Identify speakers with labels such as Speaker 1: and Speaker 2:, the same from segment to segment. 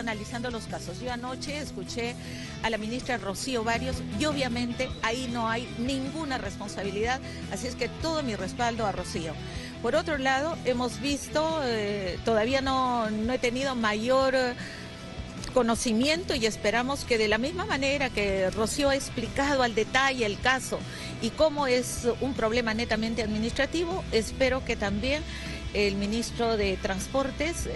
Speaker 1: analizando los casos. Yo anoche escuché a la ministra Rocío Barrios y obviamente ahí no hay ninguna responsabilidad, así es que todo mi respaldo a Rocío. Por otro lado, hemos visto, todavía no he tenido mayor conocimiento y esperamos que de la misma manera que Rocío ha explicado al detalle el caso y cómo es un problema netamente administrativo, espero que también el ministro de Transportes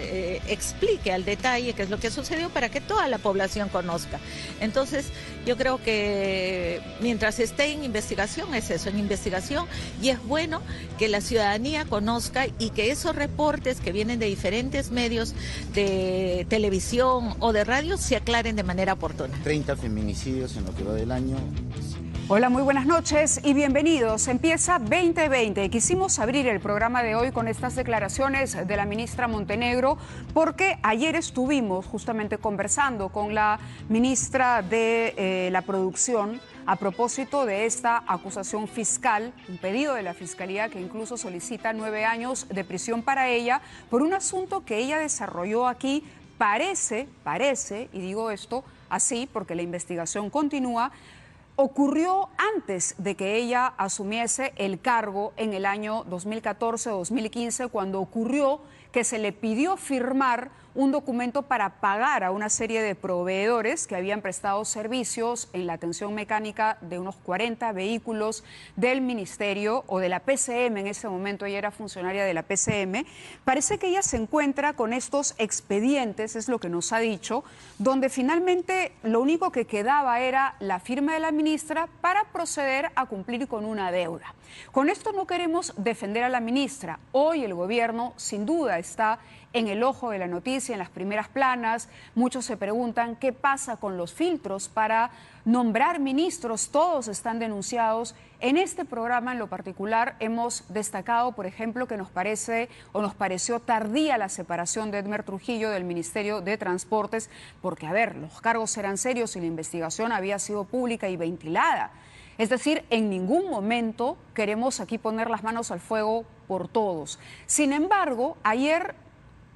Speaker 1: explique al detalle qué es lo que sucedió para que toda la población conozca. Entonces, yo creo que mientras esté en investigación, es eso, en investigación, y es bueno que la ciudadanía conozca y que esos reportes que vienen de diferentes medios de televisión o de radio se aclaren de manera oportuna.
Speaker 2: 30 feminicidios en lo que va del año.
Speaker 3: Hola, muy buenas noches y bienvenidos. Empieza 2020. Quisimos abrir el programa de hoy con estas declaraciones de la ministra Montenegro porque ayer estuvimos justamente conversando con la ministra de la Producción a propósito de esta acusación fiscal, un pedido de la Fiscalía que incluso solicita 9 años de prisión para ella por un asunto que ella desarrolló aquí. Parece, y digo esto así porque la investigación continúa, ocurrió antes de que ella asumiese el cargo en el año 2014-2015, cuando ocurrió que se le pidió firmar un documento para pagar a una serie de proveedores que habían prestado servicios en la atención mecánica de unos 40 vehículos del Ministerio o de la PCM. En ese momento ella era funcionaria de la PCM. Parece que ella se encuentra con estos expedientes, es lo que nos ha dicho, donde finalmente lo único que quedaba era la firma de la ministra para proceder a cumplir con una deuda. Con esto no queremos defender a la ministra. Hoy el gobierno sin duda está en el ojo de la noticia, en las primeras planas. Muchos se preguntan qué pasa con los filtros para nombrar ministros. Todos están denunciados. En este programa en lo particular hemos destacado, por ejemplo, que nos pareció tardía la separación de Edmer Trujillo del Ministerio de Transportes, porque, a ver, los cargos eran serios y la investigación había sido pública y ventilada. Es decir, en ningún momento queremos aquí poner las manos al fuego por todos. Sin embargo, ayer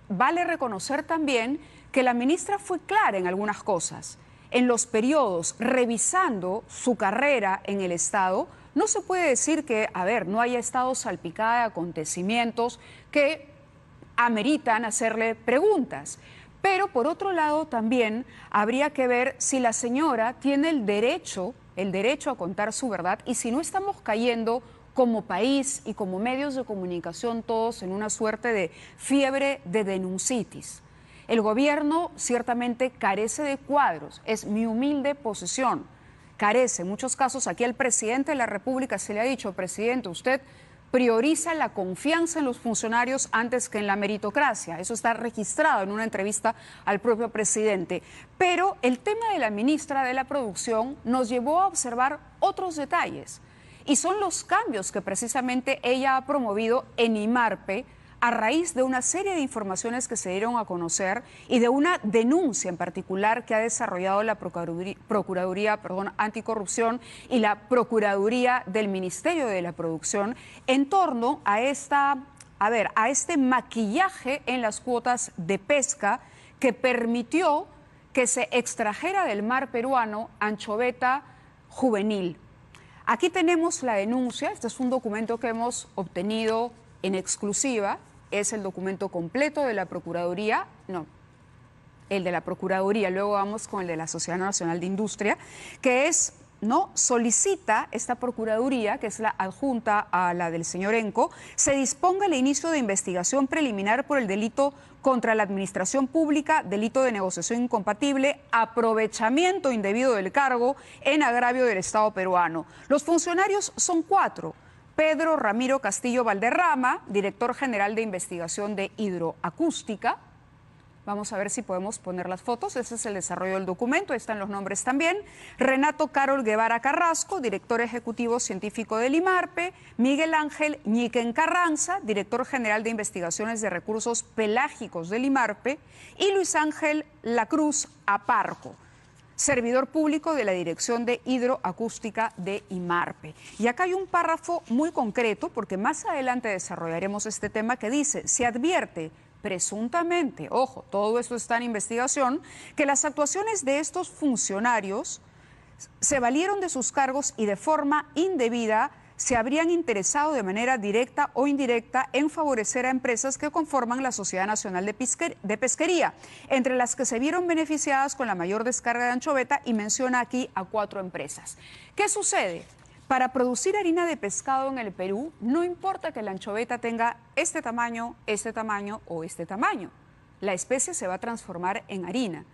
Speaker 3: vale reconocer también que la ministra fue clara en algunas cosas. En los periodos, revisando su carrera en el Estado, no se puede decir que, a ver, no haya estado salpicada de acontecimientos que ameritan hacerle preguntas. Pero, por otro lado, también habría que ver si la señora tiene el derecho a contar su verdad y si no estamos cayendo como país y como medios de comunicación todos en una suerte de fiebre de denuncitis. El gobierno ciertamente carece de cuadros, es mi humilde posición, carece. En muchos casos aquí al presidente de la República se le ha dicho: presidente, usted prioriza la confianza en los funcionarios antes que en la meritocracia. Eso está registrado en una entrevista al propio presidente. Pero el tema de la ministra de la Producción nos llevó a observar otros detalles. Y son los cambios que precisamente ella ha promovido en IMARPE a raíz de una serie de informaciones que se dieron a conocer y de una denuncia en particular que ha desarrollado la Procuraduría Anticorrupción y la Procuraduría del Ministerio de la Producción en torno a este maquillaje en las cuotas de pesca que permitió que se extrajera del mar peruano anchoveta juvenil. Aquí tenemos la denuncia. Este es un documento que hemos obtenido en exclusiva. Es el documento completo de la Procuraduría, el de la Procuraduría, luego vamos con el de la Sociedad Nacional de Industria, que solicita esta Procuraduría, que es la adjunta a la del señor Enco, se disponga el inicio de investigación preliminar por el delito contra la administración pública, delito de negociación incompatible, aprovechamiento indebido del cargo en agravio del Estado peruano. Los funcionarios son 4. Pedro Ramiro Castillo Valderrama, director general de investigación de hidroacústica. Vamos a ver si podemos poner las fotos. Ese es el desarrollo del documento. Ahí están los nombres también. Renato Carol Guevara Carrasco, director ejecutivo científico del IMARPE. Miguel Ángel Ñiquen Carranza, director general de investigaciones de recursos pelágicos del IMARPE. Y Luis Ángel Lacruz Aparco, servidor público de la Dirección de Hidroacústica de IMARPE. Y acá hay un párrafo muy concreto, porque más adelante desarrollaremos este tema, que dice: se advierte presuntamente, ojo, todo esto está en investigación, que las actuaciones de estos funcionarios se valieron de sus cargos y de forma indebida se habrían interesado de manera directa o indirecta en favorecer a empresas que conforman la Sociedad Nacional de Pesquería, entre las que se vieron beneficiadas con la mayor descarga de anchoveta, y menciona aquí a 4 empresas. ¿Qué sucede? Para producir harina de pescado en el Perú, no importa que la anchoveta tenga este tamaño o este tamaño. La especie se va a transformar en harina.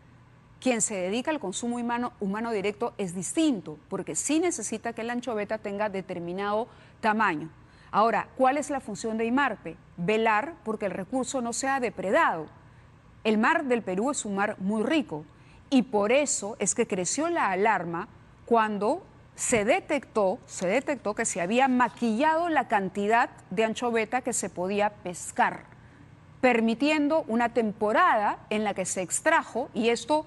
Speaker 3: Quien se dedica al consumo humano directo es distinto, porque sí necesita que la anchoveta tenga determinado tamaño. Ahora, ¿cuál es la función de IMARPE? Velar porque el recurso no sea depredado. El mar del Perú es un mar muy rico y por eso es que creció la alarma cuando se detectó que se había maquillado la cantidad de anchoveta que se podía pescar, permitiendo una temporada en la que se extrajo, y esto,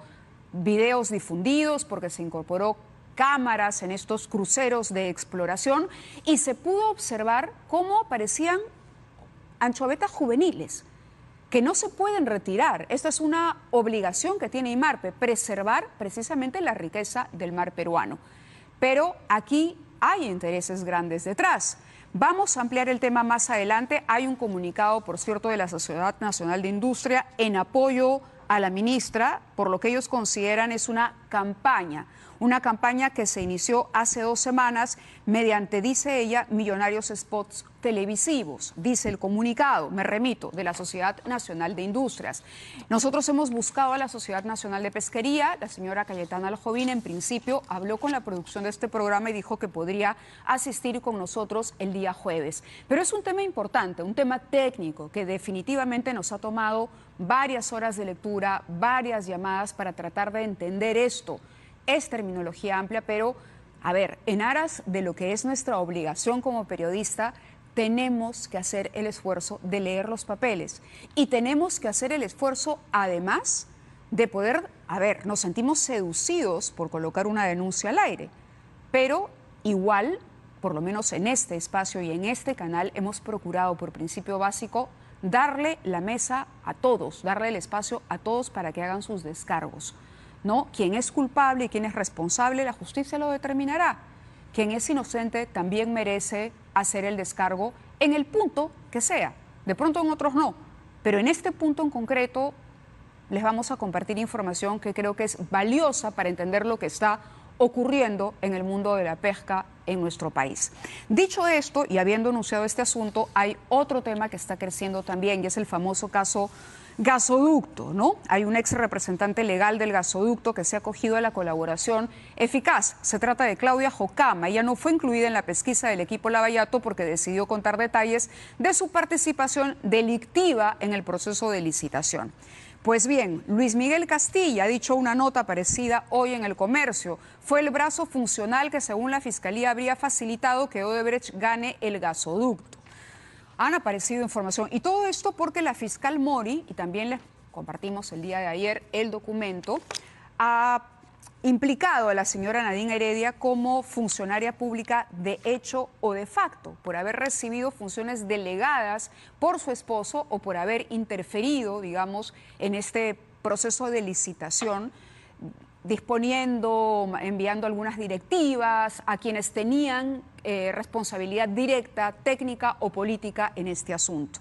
Speaker 3: videos difundidos porque se incorporó cámaras en estos cruceros de exploración, y se pudo observar cómo aparecían anchovetas juveniles que no se pueden retirar. Esta es una obligación que tiene IMARPE, preservar precisamente la riqueza del mar peruano. Pero aquí hay intereses grandes detrás. Vamos a ampliar el tema más adelante. Hay un comunicado, por cierto, de la Sociedad Nacional de Industria en apoyo a la ministra, por lo que ellos consideran es una campaña que se inició hace 2 semanas mediante, dice ella, millonarios spots televisivos, dice el comunicado, me remito, de la Sociedad Nacional de Industrias. Nosotros hemos buscado a la Sociedad Nacional de Pesquería, la señora Cayetana Aljovín en principio habló con la producción de este programa y dijo que podría asistir con nosotros el día jueves. Pero es un tema importante, un tema técnico que definitivamente nos ha tomado varias horas de lectura, varias llamadas para tratar de entender esto. Es terminología amplia, pero, a ver, en aras de lo que es nuestra obligación como periodista, tenemos que hacer el esfuerzo de leer los papeles y tenemos que hacer el esfuerzo, además, de poder, a ver, nos sentimos seducidos por colocar una denuncia al aire, pero igual, por lo menos en este espacio y en este canal, hemos procurado, por principio básico, darle la mesa a todos, darle el espacio a todos para que hagan sus descargos. ¿No? Quien es culpable y quien es responsable, la justicia lo determinará. Quien es inocente también merece hacer el descargo en el punto que sea. De pronto en otros no, pero en este punto en concreto les vamos a compartir información que creo que es valiosa para entender lo que está ocurriendo en el mundo de la pesca en nuestro país. Dicho esto, y habiendo anunciado este asunto, hay otro tema que está creciendo también, y es el famoso caso gasoducto, ¿no? Hay un ex representante legal del gasoducto que se ha acogido a la colaboración eficaz. Se trata de Claudia Jocama. Ella no fue incluida en la pesquisa del equipo Lavallato porque decidió contar detalles de su participación delictiva en el proceso de licitación. Pues bien, Luis Miguel Castilla ha dicho una nota parecida hoy en El Comercio. Fue el brazo funcional que, según la Fiscalía, habría facilitado que Odebrecht gane el gasoducto. Han aparecido información, y todo esto porque la fiscal Mori, y también les compartimos el día de ayer el documento, ha implicado a la señora Nadine Heredia como funcionaria pública de hecho o de facto, por haber recibido funciones delegadas por su esposo o por haber interferido, digamos, en este proceso de licitación, disponiendo, enviando algunas directivas a quienes tenían responsabilidad directa, técnica o política en este asunto.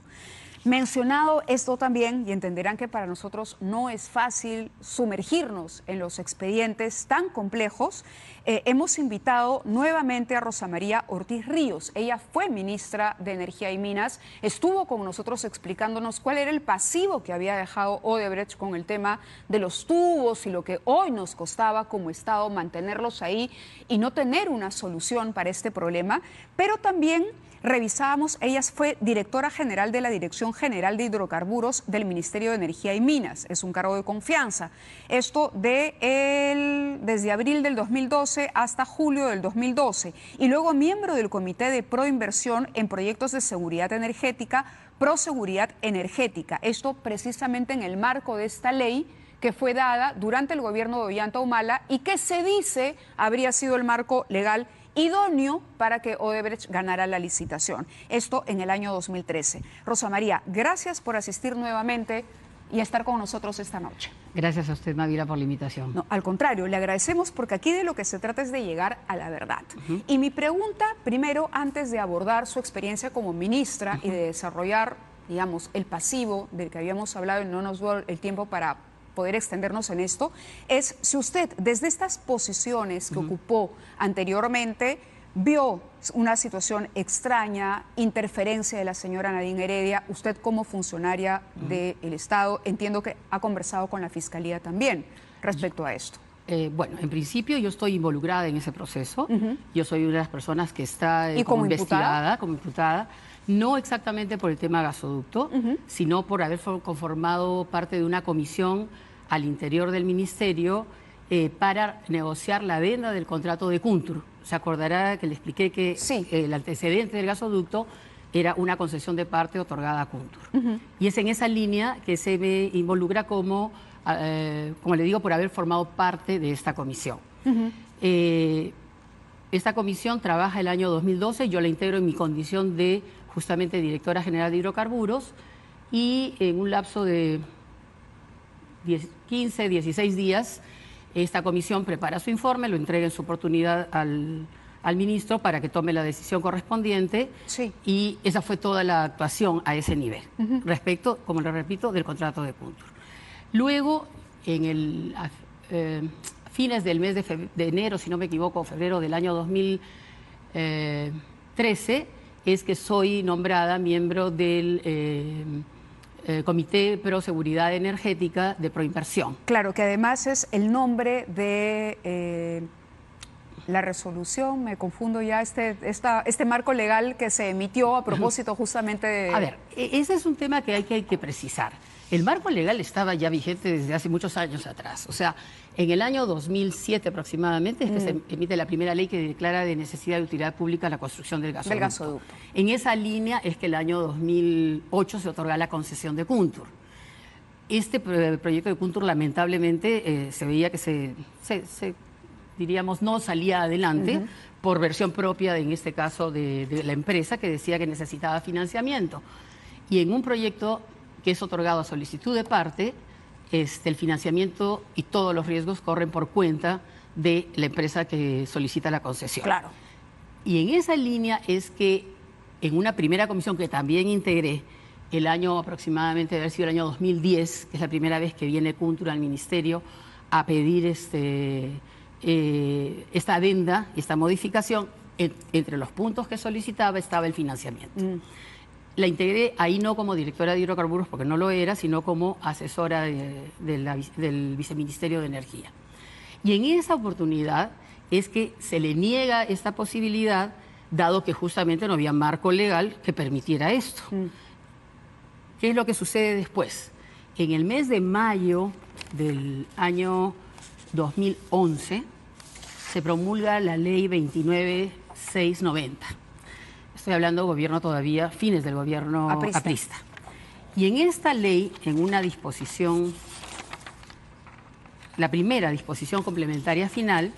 Speaker 3: Mencionado esto también, y entenderán que para nosotros no es fácil sumergirnos en los expedientes tan complejos, hemos invitado nuevamente a Rosa María Ortiz Ríos. Ella fue ministra de Energía y Minas, estuvo con nosotros explicándonos cuál era el pasivo que había dejado Odebrecht con el tema de los tubos y lo que hoy nos costaba como Estado mantenerlos ahí y no tener una solución para este problema, pero también revisábamos, ella fue directora general de la Dirección General de Hidrocarburos del Ministerio de Energía y Minas, es un cargo de confianza. Esto desde abril del 2012 hasta julio del 2012, y luego miembro del Comité de Proinversión en Proyectos de Seguridad Energética, Proseguridad Energética. Esto precisamente en el marco de esta ley que fue dada durante el gobierno de Ollanta Humala y que se dice habría sido el marco legal idóneo para que Odebrecht ganara la licitación. Esto en el año 2013. Rosa María, gracias por asistir nuevamente y estar con nosotros esta noche.
Speaker 4: Gracias a usted, Mavira, por la invitación.
Speaker 3: No, al contrario, le agradecemos porque aquí de lo que se trata es de llegar a la verdad. Y mi pregunta, primero, antes de abordar su experiencia como ministra y de desarrollar, digamos, el pasivo del que habíamos hablado y no nos dio el tiempo para poder extendernos en esto, es si usted, desde estas posiciones que ocupó anteriormente, vio una situación extraña, interferencia de la señora Nadine Heredia, usted como funcionaria del Estado, entiendo que ha conversado con la Fiscalía también respecto a esto.
Speaker 4: Bueno, en principio yo estoy involucrada en ese proceso. Yo soy una de las personas que está
Speaker 3: como
Speaker 4: investigada, como imputada, no exactamente por el tema gasoducto, sino por haber conformado parte de una comisión al interior del ministerio para negociar la venda del contrato de Kuntur. Se acordará que le expliqué que el antecedente del gasoducto era una concesión de parte otorgada a Kuntur. Y es en esa línea que se me involucra como le digo, por haber formado parte de esta comisión. Esta comisión trabaja el año 2012, yo la integro en mi condición de justamente directora general de hidrocarburos, y en un lapso de 15, 16 días, esta comisión prepara su informe, lo entrega en su oportunidad al ministro para que tome la decisión correspondiente, y esa fue toda la actuación a ese nivel, respecto, como le repito, del contrato de Kuntur. Luego, a fines del mes de enero, si no me equivoco, febrero del año 2013, es que soy nombrada miembro del Comité Pro Seguridad Energética de Proinversión.
Speaker 3: Claro, que además es el nombre de la resolución, me confundo ya, este marco legal que se emitió a propósito justamente de...
Speaker 4: A ver, ese es un tema que hay que precisar. El marco legal estaba ya vigente desde hace muchos años atrás. O sea, en el año 2007 aproximadamente es que se emite la primera ley que declara de necesidad de utilidad pública la construcción del gasoducto. En esa línea es que el año 2008 se otorga la concesión de Kuntur. Este proyecto de Kuntur lamentablemente se veía que diríamos, no salía adelante por versión propia, en este caso, de la empresa, que decía que necesitaba financiamiento. Y en un proyecto que es otorgado a solicitud de parte, el financiamiento y todos los riesgos corren por cuenta de la empresa que solicita la concesión.
Speaker 3: Claro.
Speaker 4: Y en esa línea es que en una primera comisión que también integré, el año aproximadamente, debe haber sido el año 2010, que es la primera vez que viene Kuntur al ministerio a pedir esta adenda, esta modificación, entre los puntos que solicitaba estaba el financiamiento. La integré ahí no como directora de hidrocarburos, porque no lo era, sino como asesora del Viceministerio de Energía. Y en esa oportunidad es que se le niega esta posibilidad, dado que justamente no había marco legal que permitiera esto. ¿Qué es lo que sucede después? En el mes de mayo del año 2011 se promulga la ley 29690. Estoy hablando de gobierno todavía, fines del gobierno aprista. Y en esta ley, en una disposición, la primera disposición complementaria final,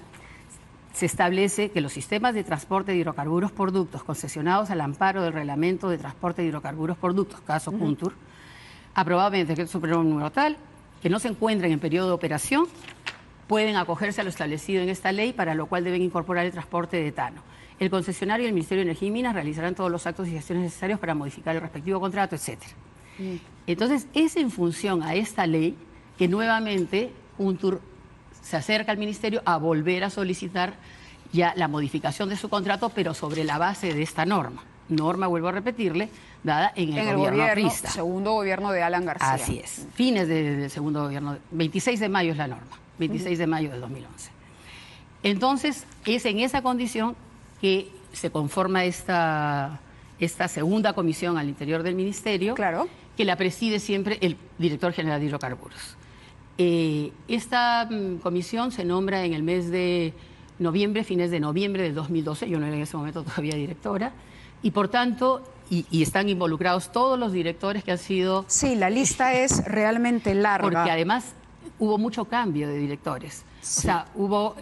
Speaker 4: se establece que los sistemas de transporte de hidrocarburos por ductos concesionados al amparo del Reglamento de Transporte de Hidrocarburos por Ductos, caso Kuntur, aprobado mediante decreto superior número tal, que no se encuentren en periodo de operación, pueden acogerse a lo establecido en esta ley, para lo cual deben incorporar el transporte de etano. El concesionario y el Ministerio de Energía y Minas realizarán todos los actos y gestiones necesarios para modificar el respectivo contrato, etc. Entonces, es en función a esta ley que nuevamente Kuntur se acerca al Ministerio a volver a solicitar ya la modificación de su contrato, pero sobre la base de esta norma. Norma, vuelvo a repetirle, dada en el gobierno aprista.
Speaker 3: Segundo gobierno de Alan García.
Speaker 4: Así es, fines del segundo gobierno, 26 de mayo es la norma, 26 de mayo del 2011. Entonces, es en esa condición que se conforma esta segunda comisión al interior del ministerio, que la preside siempre el director general de hidrocarburos. Esta comisión se nombra en el mes de noviembre, fines de noviembre del 2012, yo no era en ese momento todavía directora, y por tanto, y están involucrados todos los directores que han sido...
Speaker 3: Sí, la lista es realmente larga.
Speaker 4: Porque además hubo mucho cambio de directores. Sí. O sea, hubo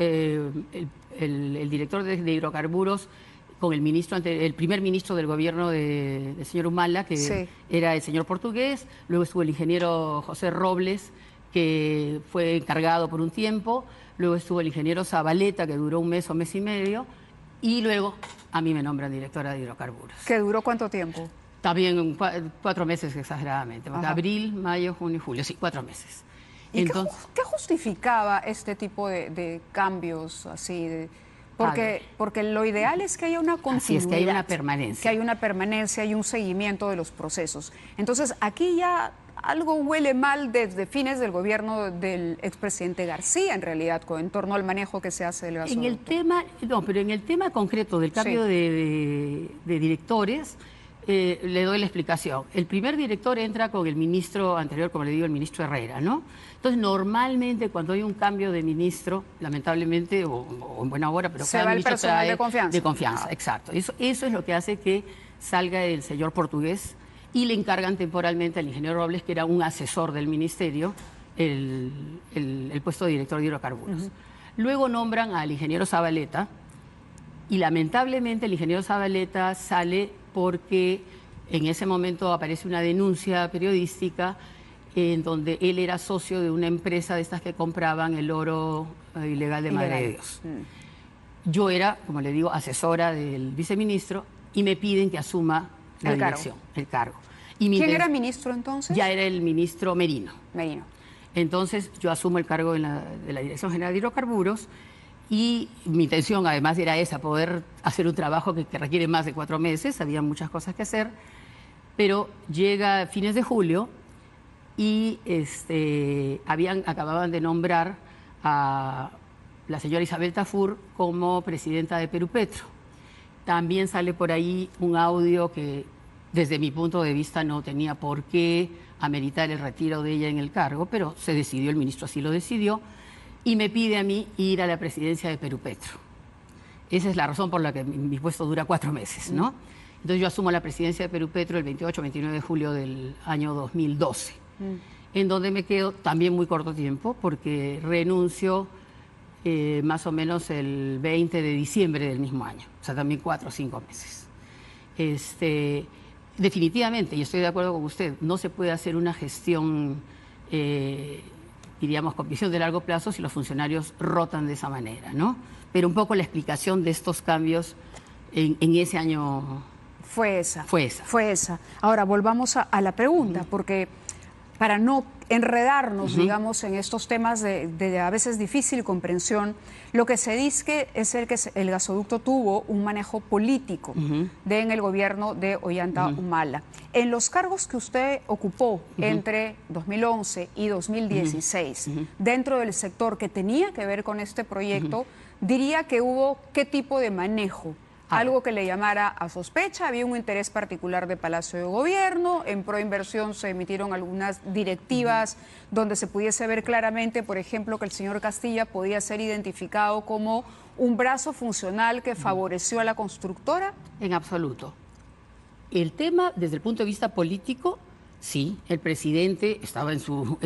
Speaker 4: el director de hidrocarburos con el ministro, el primer ministro del gobierno del señor Humala, que
Speaker 3: Sí.
Speaker 4: era el señor portugués. Luego estuvo el ingeniero José Robles, que fue encargado por un tiempo. Luego estuvo el ingeniero Zabaleta, que duró un mes o mes y medio. Y luego a mí me nombran directora de hidrocarburos.
Speaker 3: ¿Que duró cuánto tiempo?
Speaker 4: También 4 meses exageradamente. Porque
Speaker 3: Ajá.
Speaker 4: abril, mayo, junio y julio. Sí, 4 meses.
Speaker 3: ¿Y
Speaker 4: Entonces,
Speaker 3: qué justificaba este tipo de cambios así? Porque lo ideal es que haya una continuidad.
Speaker 4: Así es, que haya una permanencia.
Speaker 3: Que haya una permanencia y un seguimiento de los procesos. Entonces, aquí ya algo huele mal desde fines del gobierno del expresidente García, en realidad, en torno al manejo que se hace del gasoducto.
Speaker 4: pero en el tema concreto del cambio
Speaker 3: Sí.
Speaker 4: de directores, le doy la explicación. El primer director entra con el ministro anterior, como le digo, el ministro Herrera, ¿no? Entonces, normalmente cuando hay un cambio de ministro, lamentablemente, o en buena hora, pero
Speaker 3: Se
Speaker 4: cada
Speaker 3: va el
Speaker 4: ministro
Speaker 3: personal
Speaker 4: trae
Speaker 3: de confianza.
Speaker 4: De confianza, exacto. Eso es lo que hace que salga el señor portugués y le encargan temporalmente al ingeniero Robles, que era un asesor del ministerio, el puesto de director de hidrocarburos. Luego nombran al ingeniero Zabaleta y lamentablemente el ingeniero Zabaleta sale porque en ese momento aparece una denuncia periodística en donde él era socio de una empresa de estas que compraban el oro ilegal de Madre de Dios. Yo era, como le digo, asesora del viceministro y me piden que asuma la
Speaker 3: El cargo.
Speaker 4: dirección, el cargo. Y mi
Speaker 3: ¿Quién
Speaker 4: inten-
Speaker 3: era ministro entonces?
Speaker 4: Ya era el ministro Merino.
Speaker 3: Merino.
Speaker 4: Entonces yo asumo el cargo de la Dirección General de Hidrocarburos y mi intención además era esa, poder hacer un trabajo que requiere más de 4 meses, había muchas cosas que hacer, pero llega fines de julio y acababan de nombrar a la señora Isabel Tafur como presidenta de Perú Petro. También sale por ahí un audio que desde mi punto de vista no tenía por qué ameritar el retiro de ella en el cargo, pero se decidió, el ministro así lo decidió, y me pide a mí ir a la presidencia de Perú Petro. Esa es la razón por la que mi puesto dura 4 meses, ¿no? Entonces yo asumo la presidencia de Perú Petro el 28-29 de julio del año 2012, en donde me quedo también muy corto tiempo, porque renuncio más o menos el 20 de diciembre del mismo año, o sea, también 4 o 5 meses. Definitivamente, y estoy de acuerdo con usted, no se puede hacer una gestión, diríamos, con visión de largo plazo si los funcionarios rotan de esa manera, ¿no? Pero un poco la explicación de estos cambios en ese año
Speaker 3: Fue esa.
Speaker 4: Fue esa.
Speaker 3: Fue esa. Ahora, volvamos a la pregunta, porque para no enredarnos, digamos, en estos temas de a veces difícil comprensión, lo que se dice es que el gasoducto tuvo un manejo político en el gobierno de Ollanta Humala. En los cargos que usted ocupó entre 2011 y 2016, dentro del sector que tenía que ver con este proyecto, diría que hubo qué tipo de manejo. Algo que le llamara a sospecha, había un interés particular de Palacio de Gobierno, en Proinversión se emitieron algunas directivas donde se pudiese ver claramente, por ejemplo, que el señor Castilla podía ser identificado como un brazo funcional que favoreció a la constructora.
Speaker 4: En absoluto. El tema, desde el punto de vista político, sí, el presidente estaba en su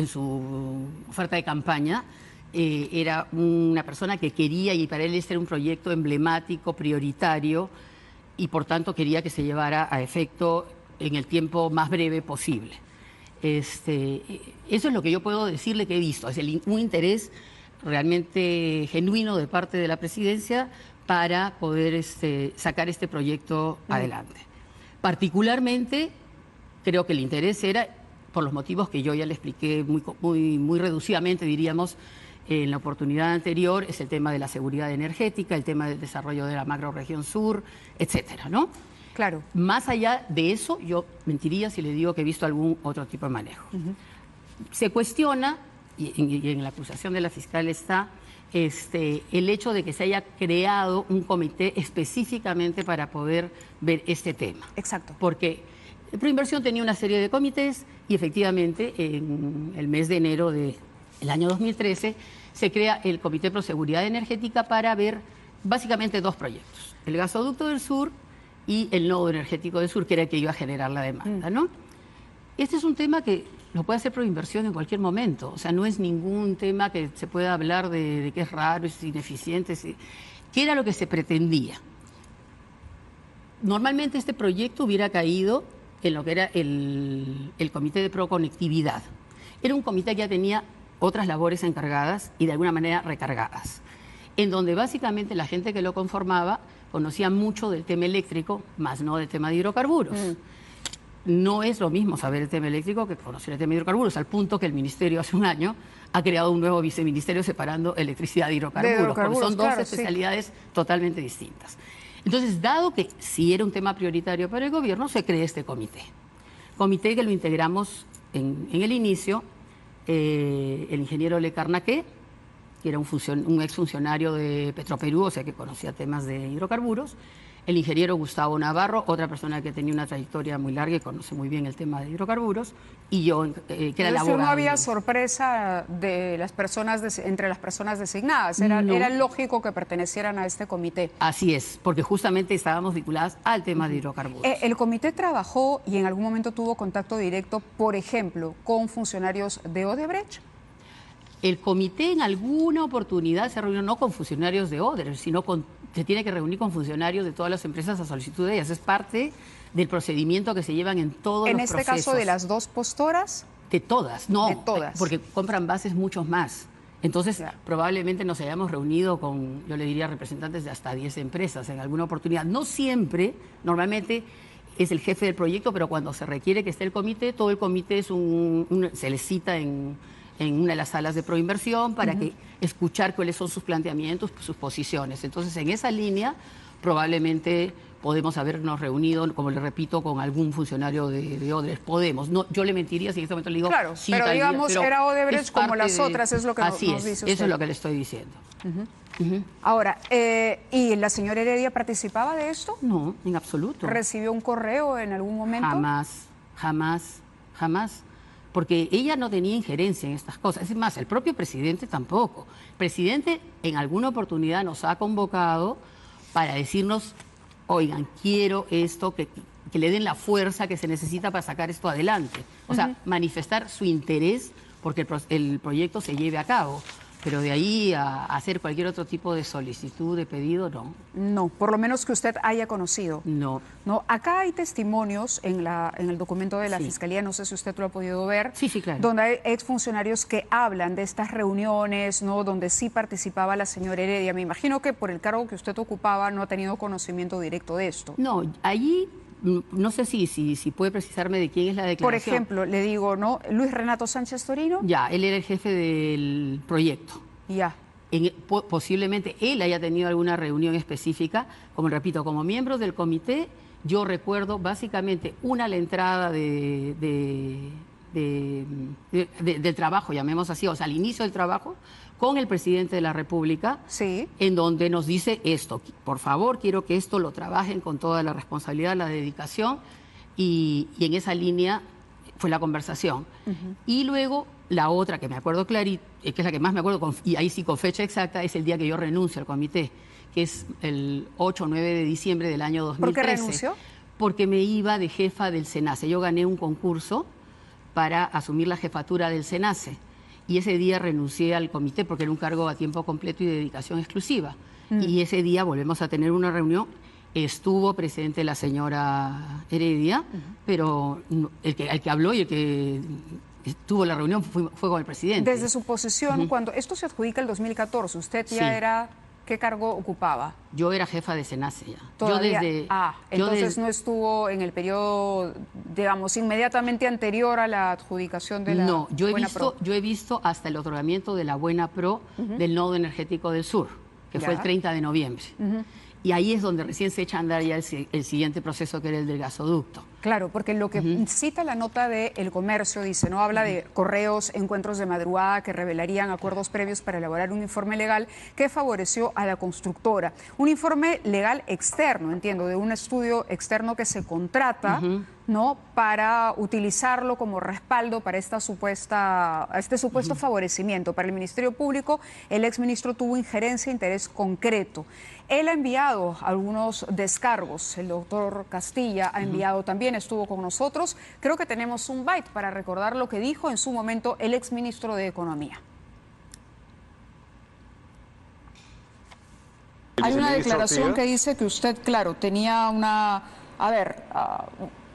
Speaker 4: oferta de campaña, era una persona que quería, y para él este era un proyecto emblemático, prioritario, y por tanto quería que se llevara a efecto en el tiempo más breve posible. Eso es lo que yo puedo decirle que he visto, es un interés realmente genuino de parte de la presidencia para poder sacar este proyecto adelante. Particularmente, creo que el interés era, por los motivos que yo ya le expliqué muy reducidamente, diríamos, en la oportunidad anterior, es el tema de la seguridad energética, el tema del desarrollo de la macrorregión sur, etcétera, ¿no?
Speaker 3: Claro.
Speaker 4: Más allá de eso, yo mentiría si le digo que he visto algún otro tipo de manejo. Se cuestiona, y en la acusación de la fiscal está, el hecho de que se haya creado un comité específicamente para poder ver este tema.
Speaker 3: Exacto.
Speaker 4: Porque Proinversión tenía una serie de comités y efectivamente en el mes de enero del año 2013 se crea el Comité Pro Seguridad Energética para ver básicamente 2 proyectos, el gasoducto del sur y el nodo energético del sur, que era el que iba a generar la demanda, ¿no? Este es un tema que lo puede hacer Proinversión en cualquier momento, o sea, no es ningún tema que se pueda hablar de que es raro, es ineficiente. ¿Qué era lo que se pretendía? Normalmente este proyecto hubiera caído en lo que era el Comité de Proconectividad. Era un comité que ya tenía otras labores encargadas y de alguna manera recargadas, en donde básicamente la gente que lo conformaba conocía mucho del tema eléctrico, más no del tema de hidrocarburos. No es lo mismo saber el tema eléctrico que conocer el tema de hidrocarburos, al punto que el Ministerio hace un año ha creado un nuevo viceministerio separando electricidad de hidrocarburos, porque son dos especialidades totalmente distintas. Entonces, dado que sí era un tema prioritario para el gobierno, se crea este comité. Comité que lo integramos en el inicio, el ingeniero Le Carnaqué, que era un exfuncionario de Petroperú, o sea que conocía temas de hidrocarburos, el ingeniero Gustavo Navarro, otra persona que tenía una trayectoria muy larga y conoce muy bien el tema de hidrocarburos, y yo, que era el abogado.
Speaker 3: No había sorpresa de las personas entre las personas designadas, era lógico que pertenecieran a este comité.
Speaker 4: Así es, porque justamente estábamos vinculadas al tema de hidrocarburos.
Speaker 3: ¿El comité trabajó y en algún momento tuvo contacto directo, por ejemplo, con funcionarios de Odebrecht?
Speaker 4: El comité en alguna oportunidad se reunió no con funcionarios de Odebrecht, sino se tiene que reunir con funcionarios de todas las empresas a solicitud de ellas. Es parte del procedimiento que se llevan en todos los procesos.
Speaker 3: ¿En este caso de las dos postoras?
Speaker 4: De todas, no,
Speaker 3: de todas.
Speaker 4: Porque compran bases muchos más. Entonces, probablemente nos hayamos reunido con, yo le diría, representantes de hasta 10 empresas en alguna oportunidad. No siempre, normalmente es el jefe del proyecto, pero cuando se requiere que esté el comité, todo el comité se le cita en una de las salas de proinversión para que escuchar cuáles son sus planteamientos, sus posiciones. Entonces, en esa línea, probablemente podemos habernos reunido, como le repito, con algún funcionario de Odebrecht. Podemos. No, yo le mentiría si en este momento le digo...
Speaker 3: Claro,
Speaker 4: sí,
Speaker 3: pero digamos,
Speaker 4: pero
Speaker 3: era Odebrecht como las otras, es lo que nos dice usted.
Speaker 4: Eso es lo que le estoy diciendo.
Speaker 3: Ahora, ¿y la señora Heredia participaba de esto?
Speaker 4: No, en absoluto.
Speaker 3: ¿Recibió un correo en algún momento?
Speaker 4: Jamás. Porque ella no tenía injerencia en estas cosas. Es más, el propio presidente tampoco. El presidente en alguna oportunidad nos ha convocado para decirnos, oigan, quiero esto, que le den la fuerza que se necesita para sacar esto adelante. O sea, manifestar su interés porque el proyecto se lleve a cabo. Pero de ahí a hacer cualquier otro tipo de solicitud, de pedido, no.
Speaker 3: No, por lo menos que usted haya conocido.
Speaker 4: No.
Speaker 3: No, acá hay testimonios en el documento de la Fiscalía, no sé si usted lo ha podido ver.
Speaker 4: Sí, claro.
Speaker 3: Donde hay exfuncionarios que hablan de estas reuniones, ¿no? Donde sí participaba la señora Heredia. Me imagino que por el cargo que usted ocupaba no ha tenido conocimiento directo de esto.
Speaker 4: No, allí... No sé si puede precisarme de quién es la declaración.
Speaker 3: Por ejemplo, le digo, ¿no? Luis Renato Sánchez Torino.
Speaker 4: Ya, él era el jefe del proyecto.
Speaker 3: Ya.
Speaker 4: Posiblemente él haya tenido alguna reunión específica, como repito, como miembro del comité, yo recuerdo básicamente la entrada del trabajo, llamemos así, o sea, al inicio del trabajo, con el presidente de la República, en donde nos dice esto, por favor, quiero que esto lo trabajen con toda la responsabilidad, la dedicación, y en esa línea fue la conversación. Y luego la otra que me acuerdo clarito, que es la que más me acuerdo, y ahí sí con fecha exacta, es el día que yo renuncio al comité, que es el 8 o 9 de diciembre del año 2013.
Speaker 3: ¿Por qué renunció?
Speaker 4: Porque me iba de jefa del SENACE. Yo gané un concurso para asumir la jefatura del SENACE. Y ese día renuncié al comité porque era un cargo a tiempo completo y de dedicación exclusiva. Y ese día volvemos a tener una reunión. Estuvo presente la señora Heredia, pero el que habló y el que tuvo la reunión fue con el presidente.
Speaker 3: Desde su posición, cuando esto se adjudica el 2014, ¿usted ya era... ¿Qué cargo ocupaba?
Speaker 4: Yo era jefa de SENACE ya.
Speaker 3: ¿Todavía? Entonces no estuvo en el periodo, digamos, inmediatamente anterior a la adjudicación de la Buena Pro.
Speaker 4: Yo he visto hasta el otorgamiento de la Buena Pro del nodo energético del sur, que fue el 30 de noviembre. Y ahí es donde recién se echa a andar ya el siguiente proceso, que era el del gasoducto.
Speaker 3: Claro, porque lo que cita la nota de El Comercio, dice, ¿no? Habla de correos, encuentros de madrugada que revelarían acuerdos previos para elaborar un informe legal que favoreció a la constructora. Un informe legal externo, entiendo, de un estudio externo que se contrata, ¿no? Para utilizarlo como respaldo para este supuesto favorecimiento. Para el Ministerio Público, el exministro tuvo injerencia e interés concreto. Él ha enviado algunos descargos, el doctor Castilla ha enviado también, estuvo con nosotros. Creo que tenemos un byte para recordar lo que dijo en su momento el exministro de Economía.
Speaker 5: el
Speaker 3: Hay una
Speaker 5: viceministro
Speaker 3: declaración
Speaker 5: Ortigas,
Speaker 3: que dice que usted, claro, tenía una,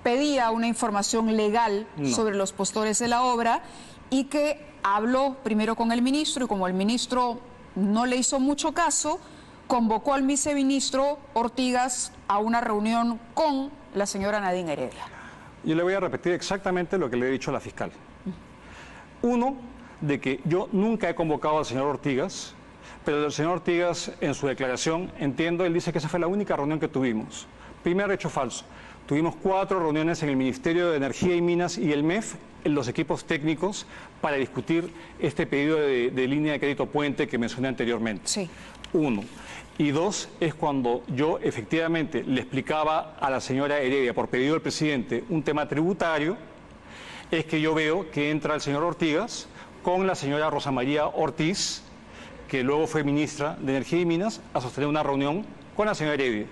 Speaker 3: pedía una información legal sobre los postores de la obra y que habló primero con el ministro y como el ministro no le hizo mucho caso, convocó al viceministro Ortigas a una reunión con la señora Nadine Heredia.
Speaker 5: yo le voy a repetir exactamente lo que le he dicho a la fiscal. Uno, de que yo nunca he convocado al señor Ortigas, pero el señor Ortigas en su declaración, entiendo, él dice que esa fue la única reunión que tuvimos. Primer hecho falso. Tuvimos 4 reuniones en el Ministerio de Energía y Minas y el MEF, en los equipos técnicos, para discutir este pedido de línea de crédito puente que mencioné anteriormente.
Speaker 3: Sí.
Speaker 5: 1. Y 2, es cuando yo efectivamente le explicaba a la señora Heredia, por pedido del presidente, un tema tributario, es que yo veo que entra el señor Ortigas con la señora Rosa María Ortiz, que luego fue ministra de Energía y Minas, a sostener una reunión con la señora Heredia.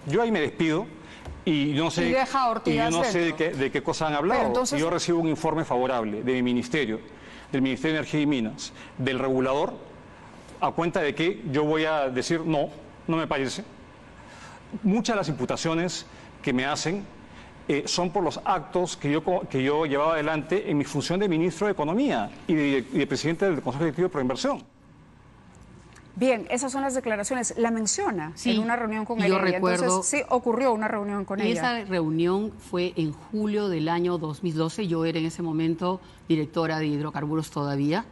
Speaker 5: Yo ahí me despido y no sé, yo no sé de qué cosa han hablado.
Speaker 3: Entonces...
Speaker 5: Yo recibo un informe favorable de mi ministerio, del Ministerio de Energía y Minas, del regulador, a cuenta de que yo voy a decir no me parece. Muchas de las imputaciones que me hacen son por los actos que yo llevaba adelante en mi función de ministro de Economía y de presidente del Consejo Directivo de Proinversión.
Speaker 3: Bien, esas son las declaraciones. La menciona en una reunión con ella.
Speaker 4: Yo recuerdo.
Speaker 3: Entonces, sí, ocurrió una reunión con ella.
Speaker 4: Esa reunión fue en julio del año 2012. Yo era en ese momento directora de hidrocarburos todavía.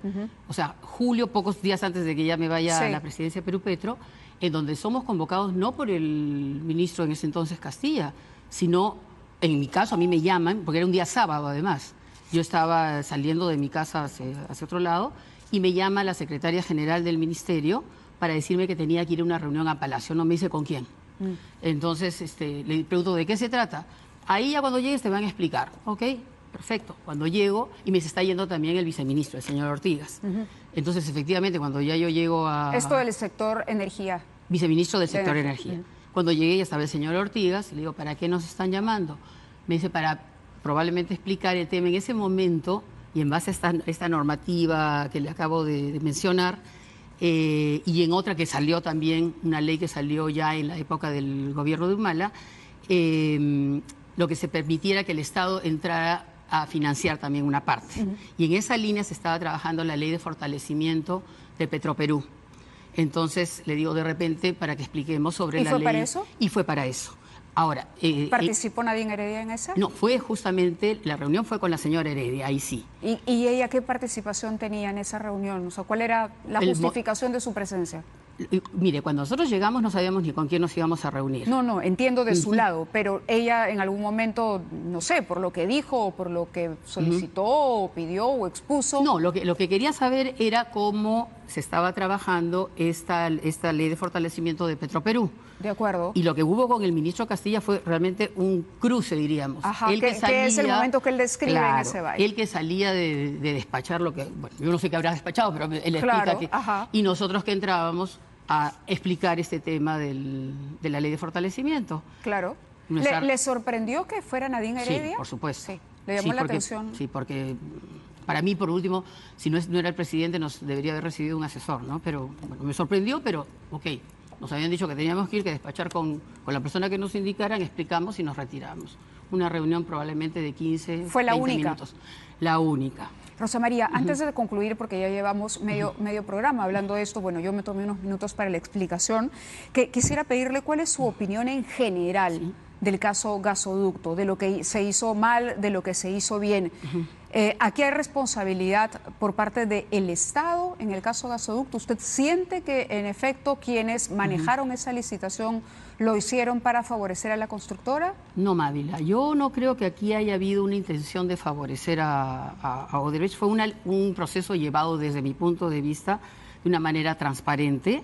Speaker 4: O sea, julio, pocos días antes de que ella me vaya a la presidencia de Perú Petro, en donde somos convocados no por el ministro en ese entonces Castilla, sino, en mi caso, a mí me llaman, porque era un día sábado además. Yo estaba saliendo de mi casa hacia otro lado y me llama la secretaria general del ministerio para decirme que tenía que ir a una reunión a Palacio. No me dice con quién. Entonces le pregunto de qué se trata. Ahí ya cuando llegues te van a explicar. Ok, perfecto. Cuando llego, y me se está yendo también el viceministro, el señor Ortigas. Entonces, efectivamente, cuando ya yo llego a...
Speaker 3: Esto del sector energía.
Speaker 4: Viceministro del sector energía. Cuando llegué ya estaba el señor Ortigas, y le digo, ¿para qué nos están llamando? Me dice, para probablemente explicar el tema en ese momento, y en base a esta normativa que le acabo de mencionar, y en otra que salió también, una ley que salió ya en la época del gobierno de Humala, lo que se permitiera que el Estado entrara a financiar también una parte. Y en esa línea se estaba trabajando la ley de fortalecimiento de Petroperú. Entonces le digo de repente para que expliquemos sobre la ley. ¿Y fue para eso? Y fue para eso. Ahora,
Speaker 3: ¿participó Nadine Heredia en esa?
Speaker 4: No, fue justamente, la reunión fue con la señora Heredia, ahí sí.
Speaker 3: ¿Y ella qué participación tenía en esa reunión? O sea, ¿cuál era la justificación de su presencia?
Speaker 4: Mire, cuando nosotros llegamos no sabíamos ni con quién nos íbamos a reunir.
Speaker 3: No, entiendo de su lado, pero ella en algún momento, no sé, por lo que dijo, o por lo que solicitó, o pidió, o expuso...
Speaker 4: No, lo que quería saber era cómo se estaba trabajando esta ley de fortalecimiento de Petroperú.
Speaker 3: De acuerdo.
Speaker 4: Y lo que hubo con el ministro Castilla fue realmente un cruce, diríamos.
Speaker 3: Ajá, que es el momento que él describe en ese baile.
Speaker 4: Él que salía de despachar lo que... Bueno, yo no sé qué habrá despachado, pero él explica que... Y nosotros que entrábamos a explicar este tema de la ley de fortalecimiento.
Speaker 3: Claro. ¿Le sorprendió que fuera Nadine Heredia?
Speaker 4: Sí, por supuesto.
Speaker 3: Sí. ¿Le llamó la atención?
Speaker 4: Sí, porque para mí, por último, si no era el presidente, nos debería haber recibido un asesor, ¿no? Pero bueno, me sorprendió, pero ok. Nos habían dicho que teníamos que ir, que despachar con la persona que nos indicaran, explicamos y nos retiramos. Una reunión probablemente de 15,
Speaker 3: ¿Fue la
Speaker 4: 20
Speaker 3: única?
Speaker 4: Minutos. La única.
Speaker 3: Rosa María, antes de concluir, porque ya llevamos medio programa hablando de esto, bueno, yo me tomé unos minutos para la explicación, que quisiera pedirle cuál es su opinión en general del caso gasoducto, de lo que se hizo mal, de lo que se hizo bien. Aquí hay responsabilidad por parte del Estado en el caso gasoducto. ¿Usted siente que, en efecto, quienes manejaron esa licitación lo hicieron para favorecer a la constructora?
Speaker 4: No, Mávila, yo no creo que aquí haya habido una intención de favorecer a Odebrecht. Fue un proceso llevado desde mi punto de vista de una manera transparente.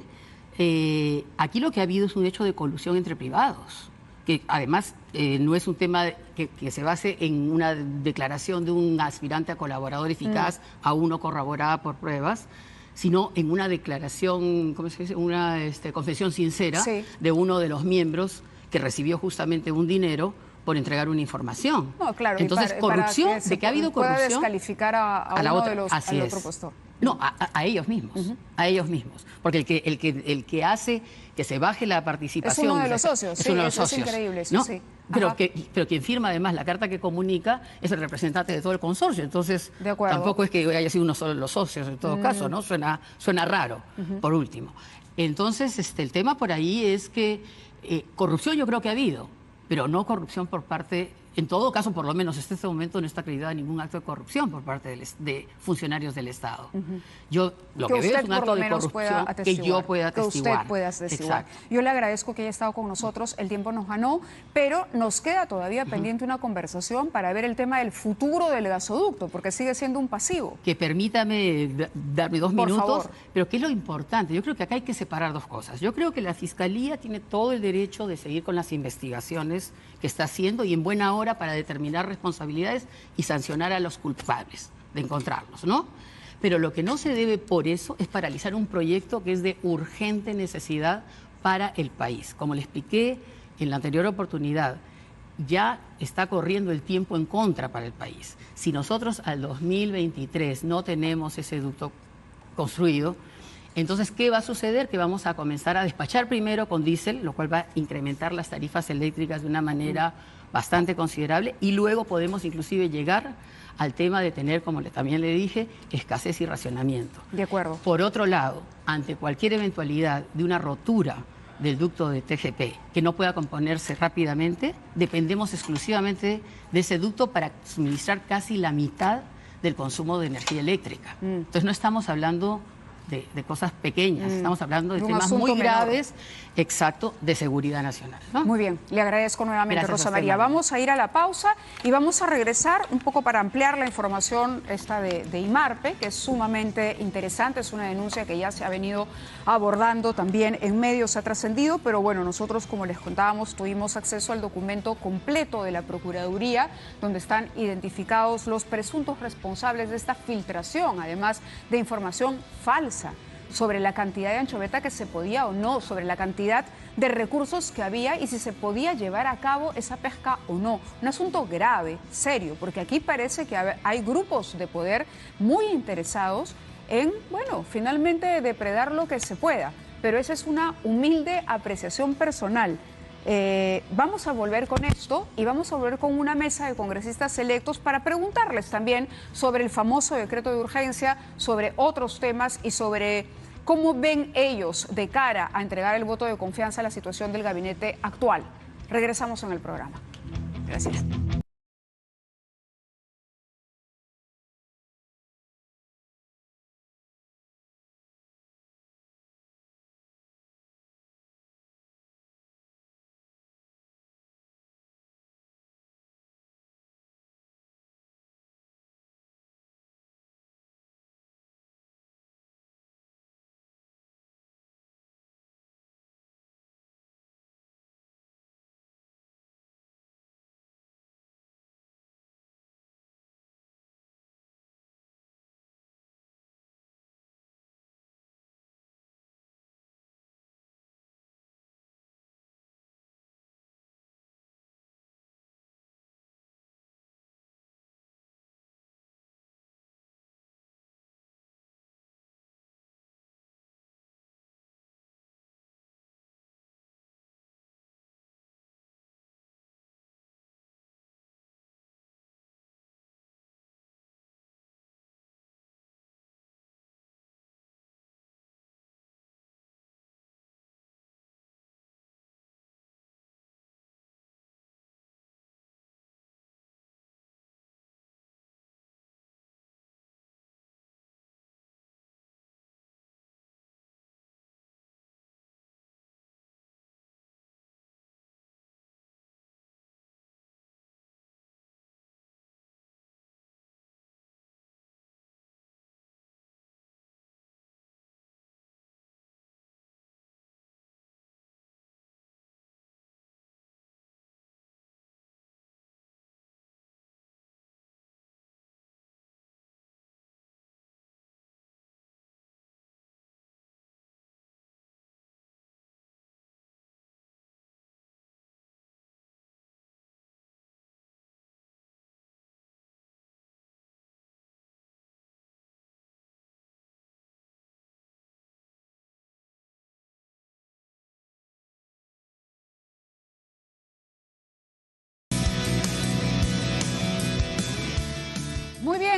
Speaker 4: Aquí lo que ha habido es un hecho de colusión entre privados, que además no es un tema que se base en una declaración de un aspirante a colaborador eficaz, aún no corroborada por pruebas, sino en una declaración, ¿cómo se dice? Una confesión sincera de uno de los miembros que recibió justamente un dinero por entregar una información.
Speaker 3: No, claro.
Speaker 4: Entonces, corrupción, de que ha habido corrupción.
Speaker 3: Puede descalificar a uno de los, al otro postor.
Speaker 4: No, a ellos mismos, a ellos mismos. Porque el que hace que se baje la participación...
Speaker 3: Es uno de los socios,
Speaker 4: es uno de los
Speaker 3: es
Speaker 4: socios,
Speaker 3: increíble eso,
Speaker 4: ¿no?
Speaker 3: sí.
Speaker 4: Pero quien firma además la carta que comunica es el representante de todo el consorcio. Entonces,
Speaker 3: De acuerdo.
Speaker 4: tampoco es que haya sido uno solo de los socios en todo caso, ¿no? Suena raro, por último. Entonces, el tema por ahí es que corrupción yo creo que ha habido, pero no corrupción por parte... En todo caso, por lo menos hasta este momento no está acreditado ningún acto de corrupción por parte de funcionarios del Estado. Yo lo que veo es un acto de corrupción que yo pueda atestiguar.
Speaker 3: Que usted pueda atestiguar. Yo le agradezco que haya estado con nosotros, el tiempo nos ganó, pero nos queda todavía pendiente una conversación para ver el tema del futuro del gasoducto, porque sigue siendo un pasivo.
Speaker 4: Que permítame darme 2
Speaker 3: Por
Speaker 4: minutos,
Speaker 3: favor.
Speaker 4: pero ¿qué es lo importante? Yo creo que acá hay que separar dos cosas. Yo creo que la Fiscalía tiene todo el derecho de seguir con las investigaciones que está haciendo y en buena hora para determinar responsabilidades y sancionar a los culpables, de encontrarlos, ¿no? Pero lo que no se debe por eso es paralizar un proyecto que es de urgente necesidad para el país. Como le expliqué en la anterior oportunidad, ya está corriendo el tiempo en contra para el país. Si nosotros al 2023 no tenemos ese ducto construido, entonces, ¿qué va a suceder? Que vamos a comenzar a despachar primero con diésel, lo cual va a incrementar las tarifas eléctricas de una manera bastante considerable y luego podemos inclusive llegar al tema de tener, como también le dije, escasez y racionamiento.
Speaker 3: De acuerdo.
Speaker 4: Por otro lado, ante cualquier eventualidad de una rotura del ducto de TGP que no pueda componerse rápidamente, dependemos exclusivamente de ese ducto para suministrar casi la mitad del consumo de energía eléctrica. Entonces no estamos hablando de cosas pequeñas, estamos hablando de temas muy graves, exacto, de seguridad nacional, ¿no?
Speaker 3: Muy bien, le agradezco nuevamente,
Speaker 4: Gracias
Speaker 3: Rosa
Speaker 4: a usted,
Speaker 3: María.
Speaker 4: María.
Speaker 3: Vamos a ir a la pausa y vamos a regresar un poco para ampliar la información esta de IMARPE, que es sumamente interesante, es una denuncia que ya se ha venido abordando también en medios, ha trascendido, pero bueno, nosotros, como les contábamos, tuvimos acceso al documento completo de la Procuraduría, donde están identificados los presuntos responsables de esta filtración, además de información falsa sobre la cantidad de anchoveta que se podía o no, sobre la cantidad de recursos que había y si se podía llevar a cabo esa pesca o no. Un asunto grave, serio, porque aquí parece que hay grupos de poder muy interesados en, bueno, finalmente depredar lo que se pueda, pero esa es una humilde apreciación personal. Vamos a volver con esto y vamos a volver con una mesa de congresistas electos para preguntarles también sobre el famoso decreto de urgencia, sobre otros temas y sobre cómo ven ellos de cara a entregar el voto de confianza a la situación del gabinete actual. Regresamos en el programa. Gracias.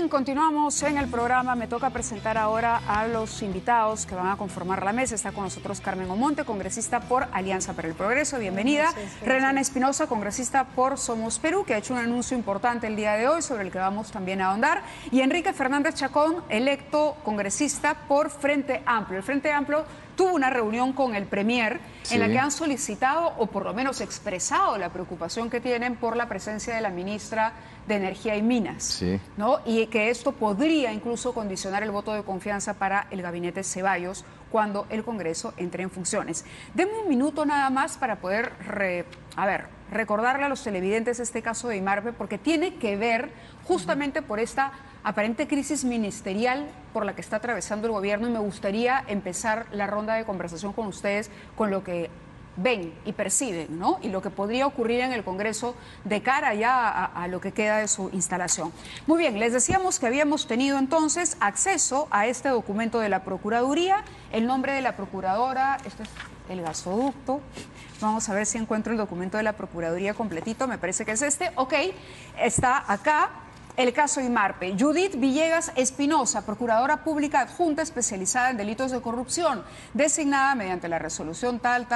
Speaker 3: bien, continuamos en el programa. Me toca presentar ahora a los invitados que van a conformar la mesa. Está con nosotros Carmen Omonte, congresista por Alianza para el Progreso. Bienvenida. Renan Espinosa, congresista por Somos Perú, que ha hecho un anuncio importante el día de hoy sobre el que vamos también a ahondar. Y Enrique Fernández Chacón, electo congresista por Frente Amplio. El Frente Amplio tuvo una reunión con el Premier en la que han solicitado, o por lo menos expresado, la preocupación que tienen por la presencia de la ministra de Energía y Minas, ¿no? Y que esto podría incluso condicionar el voto de confianza para el gabinete Ceballos cuando el Congreso entre en funciones. Denme un minuto nada más para poder recordarle a los televidentes este caso de IMARPE, porque tiene que ver justamente por esta aparente crisis ministerial por la que está atravesando el gobierno, y me gustaría empezar la ronda de conversación con ustedes con lo que ven y perciben, ¿no? Y lo que podría ocurrir en el Congreso de cara ya a lo que queda de su instalación. Muy bien, les decíamos que habíamos tenido entonces acceso a este documento de la Procuraduría, el nombre de la Procuradora, este es el gasoducto. Vamos a ver si encuentro el documento de la Procuraduría completito, me parece que es este. Ok, está acá. El caso IMARPE. Judith Villegas Espinosa, Procuradora Pública Adjunta especializada en delitos de corrupción, designada mediante la resolución tal,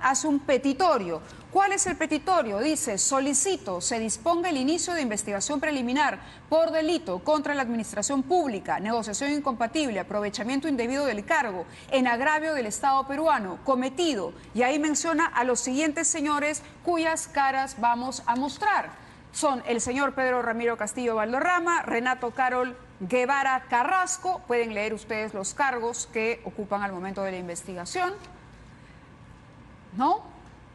Speaker 3: hace un petitorio. ¿Cuál es el petitorio? Dice: solicito se disponga el inicio de investigación preliminar por delito contra la administración pública, negociación incompatible, aprovechamiento indebido del cargo, en agravio del Estado peruano, cometido. Y ahí menciona a los siguientes señores cuyas caras vamos a mostrar. Son el señor Pedro Ramiro Castillo Valderrama, Renato Carol Guevara Carrasco. Pueden leer ustedes los cargos que ocupan al momento de la investigación, ¿no?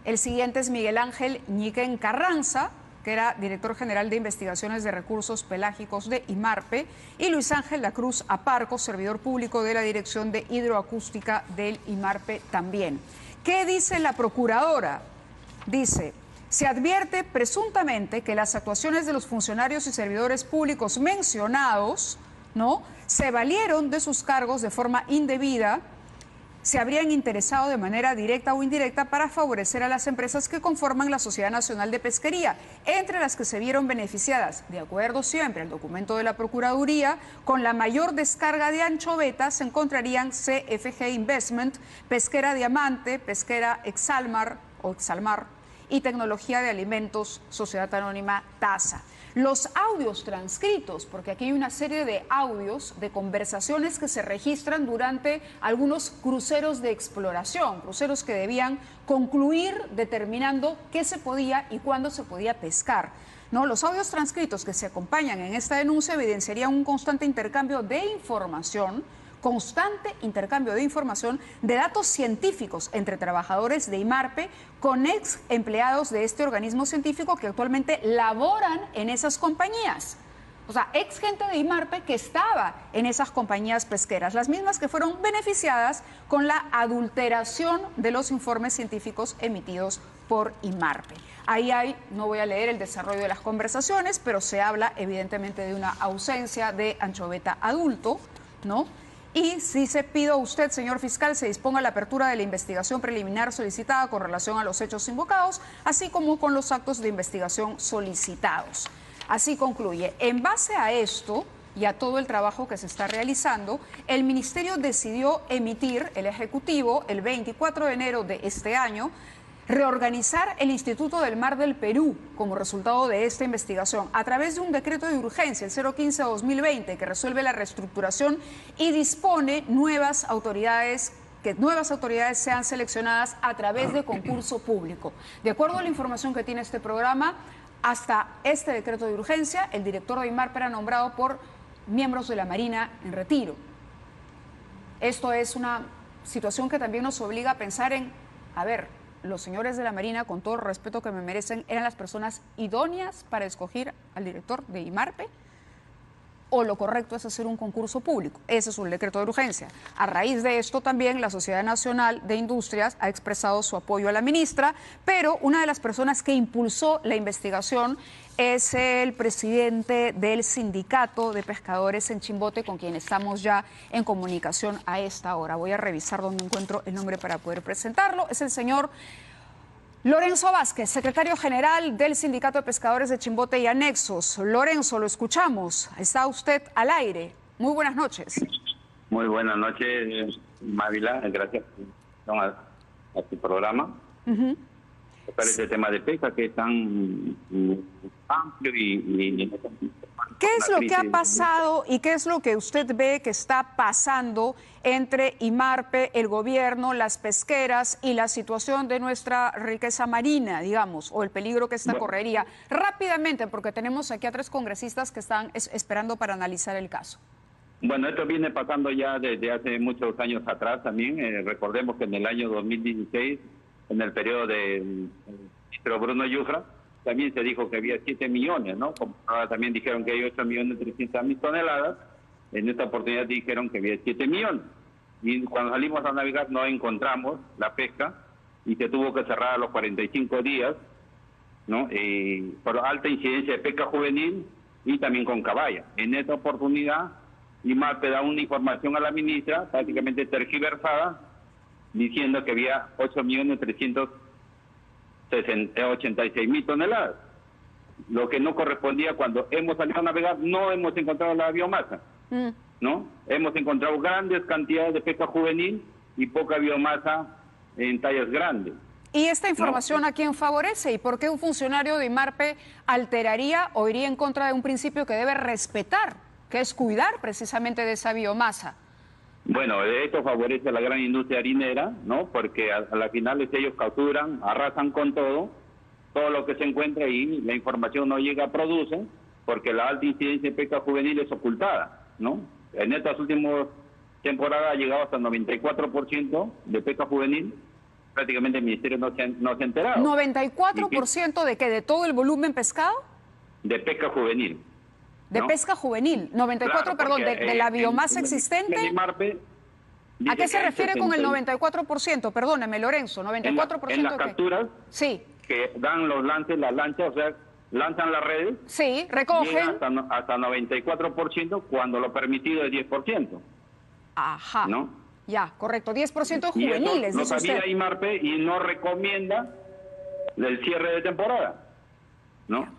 Speaker 3: El siguiente es Miguel Ángel Ñiquén Carranza, que era director general de investigaciones de recursos pelágicos de IMARPE, y Luis Ángel La Cruz Aparco, servidor público de la Dirección de Hidroacústica del IMARPE también. ¿Qué dice la procuradora? Dice: se advierte presuntamente que las actuaciones de los funcionarios y servidores públicos mencionados, ¿no?, se valieron de sus cargos de forma indebida, se habrían interesado de manera directa o indirecta para favorecer a las empresas que conforman la Sociedad Nacional de Pesquería, entre las que se vieron beneficiadas, de acuerdo siempre al documento de la Procuraduría, con la mayor descarga de anchovetas se encontrarían CFG Investment, Pesquera Diamante, Pesquera Exalmar y Tecnología de Alimentos, Sociedad Anónima TASA. Los audios transcritos, porque aquí hay una serie de audios de conversaciones que se registran durante algunos cruceros de exploración, cruceros que debían concluir determinando qué se podía y cuándo se podía pescar, ¿no? Los audios transcritos que se acompañan en esta denuncia evidenciarían un constante intercambio de información de datos científicos entre trabajadores de IMARPE con ex empleados de este organismo científico que actualmente laboran en esas compañías. O sea, ex gente de IMARPE que estaba en esas compañías pesqueras, las mismas que fueron beneficiadas con la adulteración de los informes científicos emitidos por IMARPE. Ahí hay, no voy a leer el desarrollo de las conversaciones, pero se habla evidentemente de una ausencia de anchoveta adulto, ¿no? Y si se pide a usted, señor fiscal, se disponga la apertura de la investigación preliminar solicitada con relación a los hechos invocados, así como con los actos de investigación solicitados. Así concluye. En base a esto y a todo el trabajo que se está realizando, el Ministerio decidió emitir, el Ejecutivo, el 24 de enero de este año, reorganizar el Instituto del Mar del Perú como resultado de esta investigación a través de un decreto de urgencia, el 015-2020, que resuelve la reestructuración y dispone que nuevas autoridades sean seleccionadas a través de concurso público. De acuerdo a la información que tiene este programa, hasta este decreto de urgencia, el director de IMARPE era nombrado por miembros de la Marina en retiro. Esto es una situación que también nos obliga a pensar en, los señores de la Marina, con todo el respeto que me merecen, ¿eran las personas idóneas para escoger al director de IMARPE? ¿O lo correcto es hacer un concurso público? Ese es un decreto de urgencia. A raíz de esto también la Sociedad Nacional de Industrias ha expresado su apoyo a la ministra, pero una de las personas que impulsó la investigación es el presidente del Sindicato de Pescadores en Chimbote, con quien estamos ya en comunicación a esta hora. Voy a revisar dónde encuentro el nombre para poder presentarlo. Es el señor Lorenzo Vázquez, secretario general del Sindicato de Pescadores de Chimbote y Anexos. Lorenzo, lo escuchamos. Está usted al aire. Muy buenas noches.
Speaker 6: Muy buenas noches, Mávila. Gracias a tu programa. Para este tema de pesca que es tan amplio y
Speaker 3: ¿qué es lo que ha pasado y qué es lo que usted ve que está pasando entre IMARPE, el gobierno, las pesqueras y la situación de nuestra riqueza marina, digamos, o el peligro que esta correría? Rápidamente, porque tenemos aquí a 3 congresistas que están esperando para analizar el caso.
Speaker 6: Bueno, esto viene pasando ya desde hace muchos años atrás también. Recordemos que en el año 2016, en el periodo del ministro Bruno Yufra, también se dijo que había 7 millones, ¿no? Como ahora también dijeron que hay 8.300.000 toneladas. En esta oportunidad dijeron que había 7 millones. Y cuando salimos a navegar no encontramos la pesca y se tuvo que cerrar a los 45 días, ¿no? Por alta incidencia de pesca juvenil y también con caballa. En esta oportunidad, IMARPE da una información a la ministra, prácticamente tergiversada, diciendo que había 8.386.000 toneladas, lo que no correspondía. Cuando hemos salido a navegar no hemos encontrado la biomasa, ¿no? Hemos encontrado grandes cantidades de pesca juvenil y poca biomasa en tallas grandes.
Speaker 3: ¿Y esta información a quién favorece? ¿Y por qué un funcionario de IMARPE alteraría o iría en contra de un principio que debe respetar, que es cuidar precisamente de esa biomasa?
Speaker 6: Bueno, esto favorece a la gran industria harinera, ¿no? Porque a la final ellos capturan, arrasan con todo lo que se encuentra y la información no llega a producen, porque la alta incidencia de pesca juvenil es ocultada, ¿no? En estas últimas temporadas ha llegado hasta el 94% de pesca juvenil. Prácticamente el ministerio no se ha enterado.
Speaker 3: ¿94% de qué? ¿De todo el volumen pescado?
Speaker 6: De pesca juvenil.
Speaker 3: De pesca juvenil, 94, claro, perdón, de la biomasa existente. ¿A qué se refiere con el 94%? Perdóneme, Lorenzo, 94%.
Speaker 6: En las capturas
Speaker 3: sí,
Speaker 6: que dan los lances, las lanchas, o sea, lanzan las redes.
Speaker 3: Sí, recogen.
Speaker 6: Hasta 94% cuando lo permitido es 10%.
Speaker 3: Ajá.
Speaker 6: ¿No?
Speaker 3: Ya, correcto, 10% juveniles.
Speaker 6: No sabía IMARPE y no recomienda el cierre de temporada, ¿no?
Speaker 3: Ya.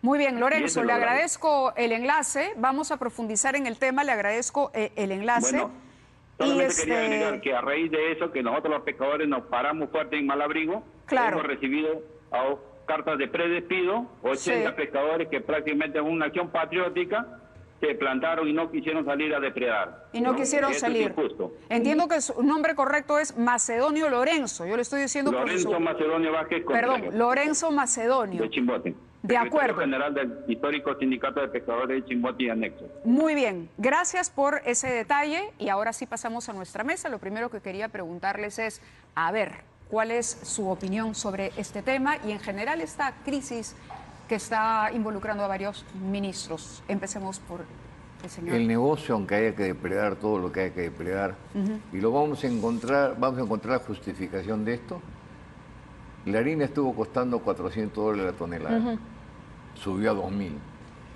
Speaker 3: Muy bien, Lorenzo, le agradezco el enlace. Vamos a profundizar en el tema, le agradezco el enlace.
Speaker 6: Bueno, solamente quería agregar que a raíz de eso, que nosotros los pescadores nos paramos fuerte en Malabrigo, claro, hemos recibido cartas de predespido, 80 pescadores que prácticamente en una acción patriótica se plantaron y no quisieron salir a depredar.
Speaker 3: Y no quisieron salir. Entiendo que su nombre correcto es Macedonio Lorenzo. Yo le estoy diciendo
Speaker 6: Lorenzo Macedonio Vázquez.
Speaker 3: Perdón, Lorenzo Macedonio.
Speaker 6: De Chimbote.
Speaker 3: De acuerdo.
Speaker 6: General del histórico Sindicato de Pescadores de Chimbote y Anexos.
Speaker 3: Muy bien, gracias por ese detalle y ahora sí pasamos a nuestra mesa. Lo primero que quería preguntarles es, a ver, ¿cuál es su opinión sobre este tema y en general esta crisis que está involucrando a varios ministros? Empecemos por el señor.
Speaker 7: El negocio, aunque haya que depredar todo lo que haya que depredar, y lo vamos a encontrar justificación de esto. La harina estuvo costando $400 la tonelada, subió a 2.000.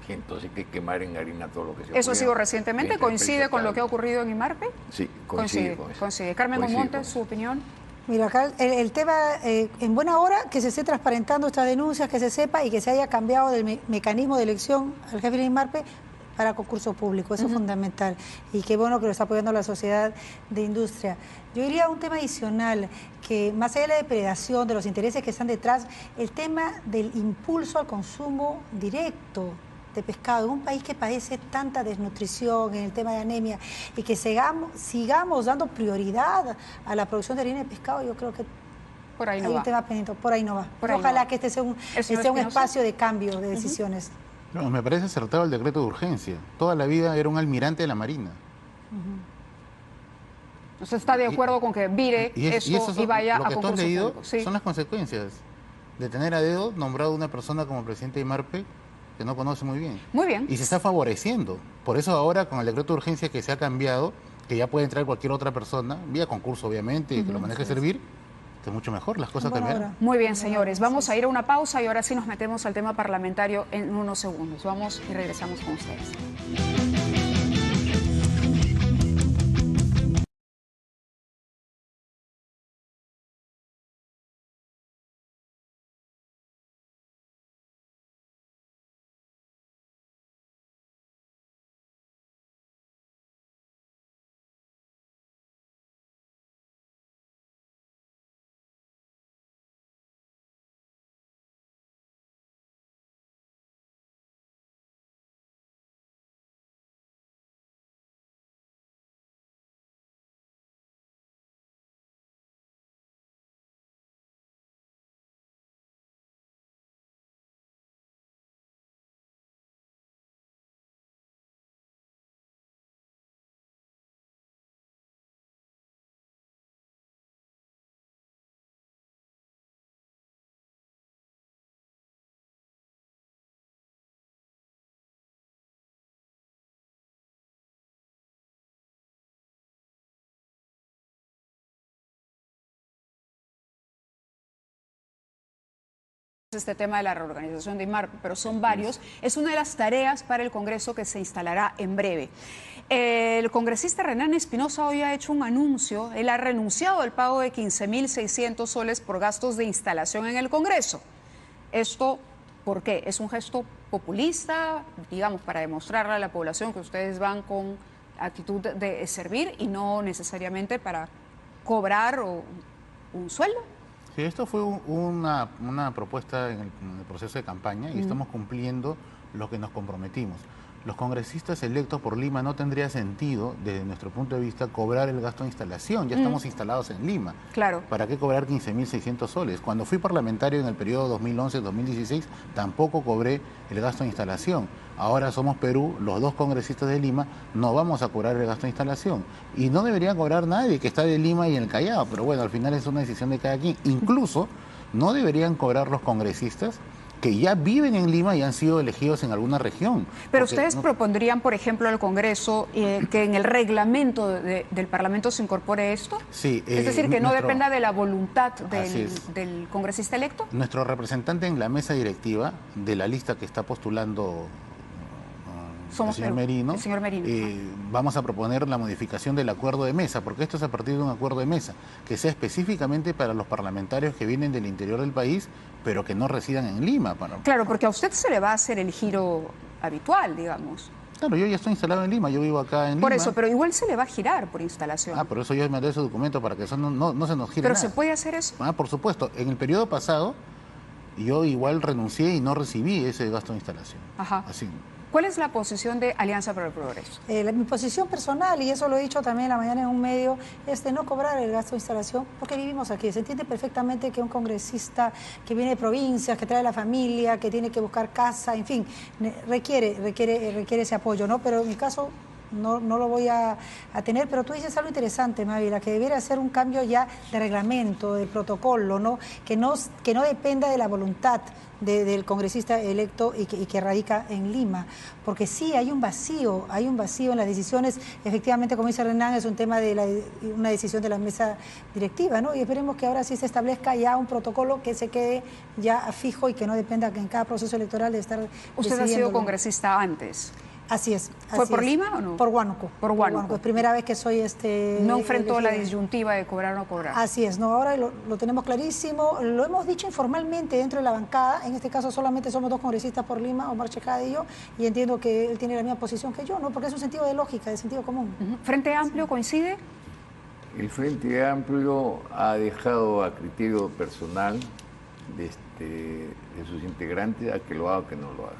Speaker 7: Entonces hay que quemar en harina todo lo que se
Speaker 3: ¿Eso ha sido recientemente? ¿Coincide con lo que ha ocurrido en IMARPE?
Speaker 7: Sí, coincide con eso.
Speaker 3: Coincide. Carmen Montes, su opinión.
Speaker 8: Mira, acá el tema, en buena hora que se esté transparentando estas denuncias, que se sepa y que se haya cambiado del mecanismo de elección al jefe de IMARPE para concurso público, eso es fundamental. Y qué bueno que lo está apoyando la sociedad de industria. Yo diría un tema adicional, que más allá de la depredación, de los intereses que están detrás, el tema del impulso al consumo directo de pescado, en un país que padece tanta desnutrición en el tema de anemia, y que sigamos dando prioridad a la producción de harina de pescado, yo creo que
Speaker 3: por ahí no
Speaker 8: hay
Speaker 3: va.
Speaker 8: Un tema pendiente, por ahí no va.
Speaker 3: Ojalá
Speaker 8: que este sea un espacio de cambio de decisiones.
Speaker 2: No, me parece acertado el decreto de urgencia. Toda la vida era un almirante de la Marina.
Speaker 3: ¿Usted está de acuerdo con que vire eso y vaya a concurso público? Lo que tú has leído
Speaker 2: son las consecuencias de tener a dedo nombrado una persona como presidente de IMARPE que no conoce muy bien.
Speaker 3: Muy bien.
Speaker 2: Y se está favoreciendo. Por eso ahora con el decreto de urgencia que se ha cambiado, que ya puede entrar cualquier otra persona, vía concurso obviamente, que lo maneje servir, que es mucho mejor, las cosas cambiaron.
Speaker 3: Muy bien, señores, vamos a ir a una pausa y ahora sí nos metemos al tema parlamentario en unos segundos. Vamos y regresamos con ustedes. este tema de la reorganización de IMARPE, pero son varios. Es una de las tareas para el Congreso que se instalará en breve. El congresista Renan Espinosa hoy ha hecho un anuncio. Él ha renunciado al pago de 15.600 soles por gastos de instalación en el Congreso. ¿Esto por qué? ¿Es un gesto populista, digamos, para demostrarle a la población que ustedes van con actitud de servir y no necesariamente para cobrar un sueldo?
Speaker 2: Sí, esto fue una propuesta en el proceso de campaña y estamos cumpliendo lo que nos comprometimos. Los congresistas electos por Lima no tendría sentido, desde nuestro punto de vista, cobrar el gasto de instalación. Ya estamos instalados en Lima.
Speaker 3: Claro.
Speaker 2: ¿Para qué cobrar 15.600 soles? Cuando fui parlamentario en el periodo 2011-2016, tampoco cobré el gasto de instalación. Ahora somos Perú, los dos congresistas de Lima, no vamos a cobrar el gasto de instalación. Y no debería cobrar nadie que está de Lima y en el Callao, pero bueno, al final es una decisión de cada quien. Incluso no deberían cobrar los congresistas que ya viven en Lima y han sido elegidos en alguna región.
Speaker 3: Pero ustedes propondrían, por ejemplo, al Congreso que en el reglamento del Parlamento se incorpore esto.
Speaker 2: Sí.
Speaker 3: Es decir, que no dependa de la voluntad del congresista electo.
Speaker 2: Nuestro representante en la mesa directiva de la lista que está postulando el señor Merino, vamos a proponer la modificación del acuerdo de mesa, porque esto es a partir de un acuerdo de mesa, que sea específicamente para los parlamentarios que vienen del interior del país, pero que no residan en Lima.
Speaker 3: Claro, porque a usted se le va a hacer el giro habitual, digamos.
Speaker 2: Claro, yo ya estoy instalado en Lima, yo vivo acá en Lima.
Speaker 3: Por eso, pero igual se le va a girar por instalación.
Speaker 2: Por eso yo mandé ese documento para que eso no se nos gire
Speaker 3: ¿Pero
Speaker 2: nada.
Speaker 3: se puede hacer eso?
Speaker 2: Por supuesto. En el periodo pasado, yo igual renuncié y no recibí ese gasto de instalación.
Speaker 3: Ajá.
Speaker 2: Así.
Speaker 3: ¿Cuál es la posición de Alianza para el Progreso?
Speaker 8: Mi posición personal, y eso lo he dicho también la mañana en un medio, es de no cobrar el gasto de instalación porque vivimos aquí. Se entiende perfectamente que un congresista que viene de provincias, que trae la familia, que tiene que buscar casa, en fin, requiere ese apoyo, ¿no? Pero en mi caso no lo voy a tener, pero tú dices algo interesante, Mávila, que debiera ser un cambio ya de reglamento, de protocolo, ¿no? Que no dependa de la voluntad del congresista electo y que radica en Lima, porque sí hay un vacío en las decisiones. Efectivamente, como dice Renan, es un tema de una decisión de la mesa directiva, ¿no? Y esperemos que ahora sí se establezca ya un protocolo que se quede ya fijo y que no dependa en cada proceso electoral de estar
Speaker 3: ¿Usted ha sido congresista antes?
Speaker 8: Así es.
Speaker 3: ¿Fue por Lima o no?
Speaker 8: Por Huánuco.
Speaker 3: Por Huánuco.
Speaker 8: Es primera vez que soy
Speaker 3: No enfrentó la disyuntiva de cobrar o no cobrar.
Speaker 8: Así es, no, ahora lo tenemos clarísimo, lo hemos dicho informalmente dentro de la bancada, en este caso solamente somos dos congresistas por Lima, Omar Checada y yo, y entiendo que él tiene la misma posición que yo, ¿no? Porque es un sentido de lógica, de sentido común.
Speaker 3: ¿Frente Amplio coincide?
Speaker 7: El Frente Amplio ha dejado a criterio personal de sus integrantes a que lo haga o que no lo haga.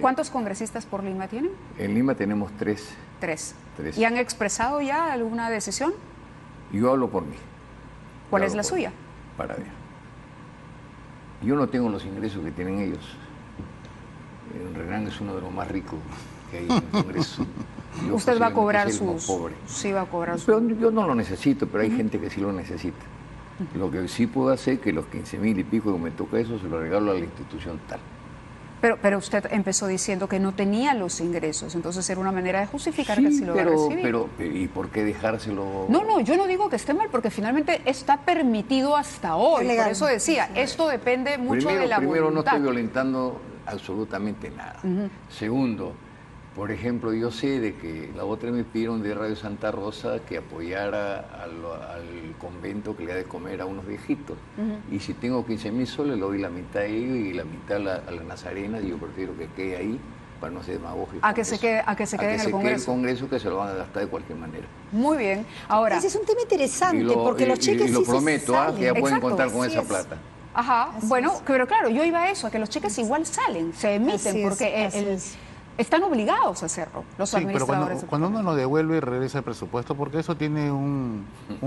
Speaker 3: ¿Cuántos congresistas por Lima tienen?
Speaker 7: En Lima tenemos tres.
Speaker 3: Tres. ¿Y han expresado ya alguna decisión?
Speaker 7: Yo hablo por mí.
Speaker 3: ¿Cuál es la suya?
Speaker 7: Para ver. Yo no tengo los ingresos que tienen ellos. Renan es uno de los más ricos que hay en el Congreso.
Speaker 3: Usted va a cobrar
Speaker 7: sus... pobre.
Speaker 3: Sí, va a cobrar sus...
Speaker 7: Pero yo no lo necesito, pero hay gente que sí lo necesita. Lo que sí puedo hacer es que los 15.000 y pico que me toca eso se lo regalo a la institución tal.
Speaker 3: Pero usted empezó diciendo que no tenía los ingresos, entonces era una manera de justificar que sí lo iba a recibir.
Speaker 7: Pero, ¿y por qué dejárselo?
Speaker 3: No, yo no digo que esté mal, porque finalmente está permitido hasta hoy. Por eso decía, esto depende mucho de la voluntad.
Speaker 7: Primero, no estoy violentando absolutamente nada. Segundo, por ejemplo, yo sé de que la otra me pidieron de Radio Santa Rosa que apoyara al convento que le da de comer a unos viejitos. Y si tengo 15.000 soles, le doy la mitad a ellos y la mitad a la Nazarena, y yo prefiero que quede ahí para no ser demagógico.
Speaker 3: A que se quede en el Congreso.
Speaker 7: Que se quede el Congreso, que se lo van a gastar de cualquier manera.
Speaker 3: Muy bien. Ahora,
Speaker 8: ese es un tema interesante, porque los cheques
Speaker 7: y lo prometo, que ya pueden contar con esa plata.
Speaker 3: Ajá, bueno, pero claro, yo iba a eso, a que los cheques igual salen, se emiten, porque están obligados a hacerlo los administradores.
Speaker 2: Pero cuando uno lo devuelve y regresa el presupuesto, porque eso tiene un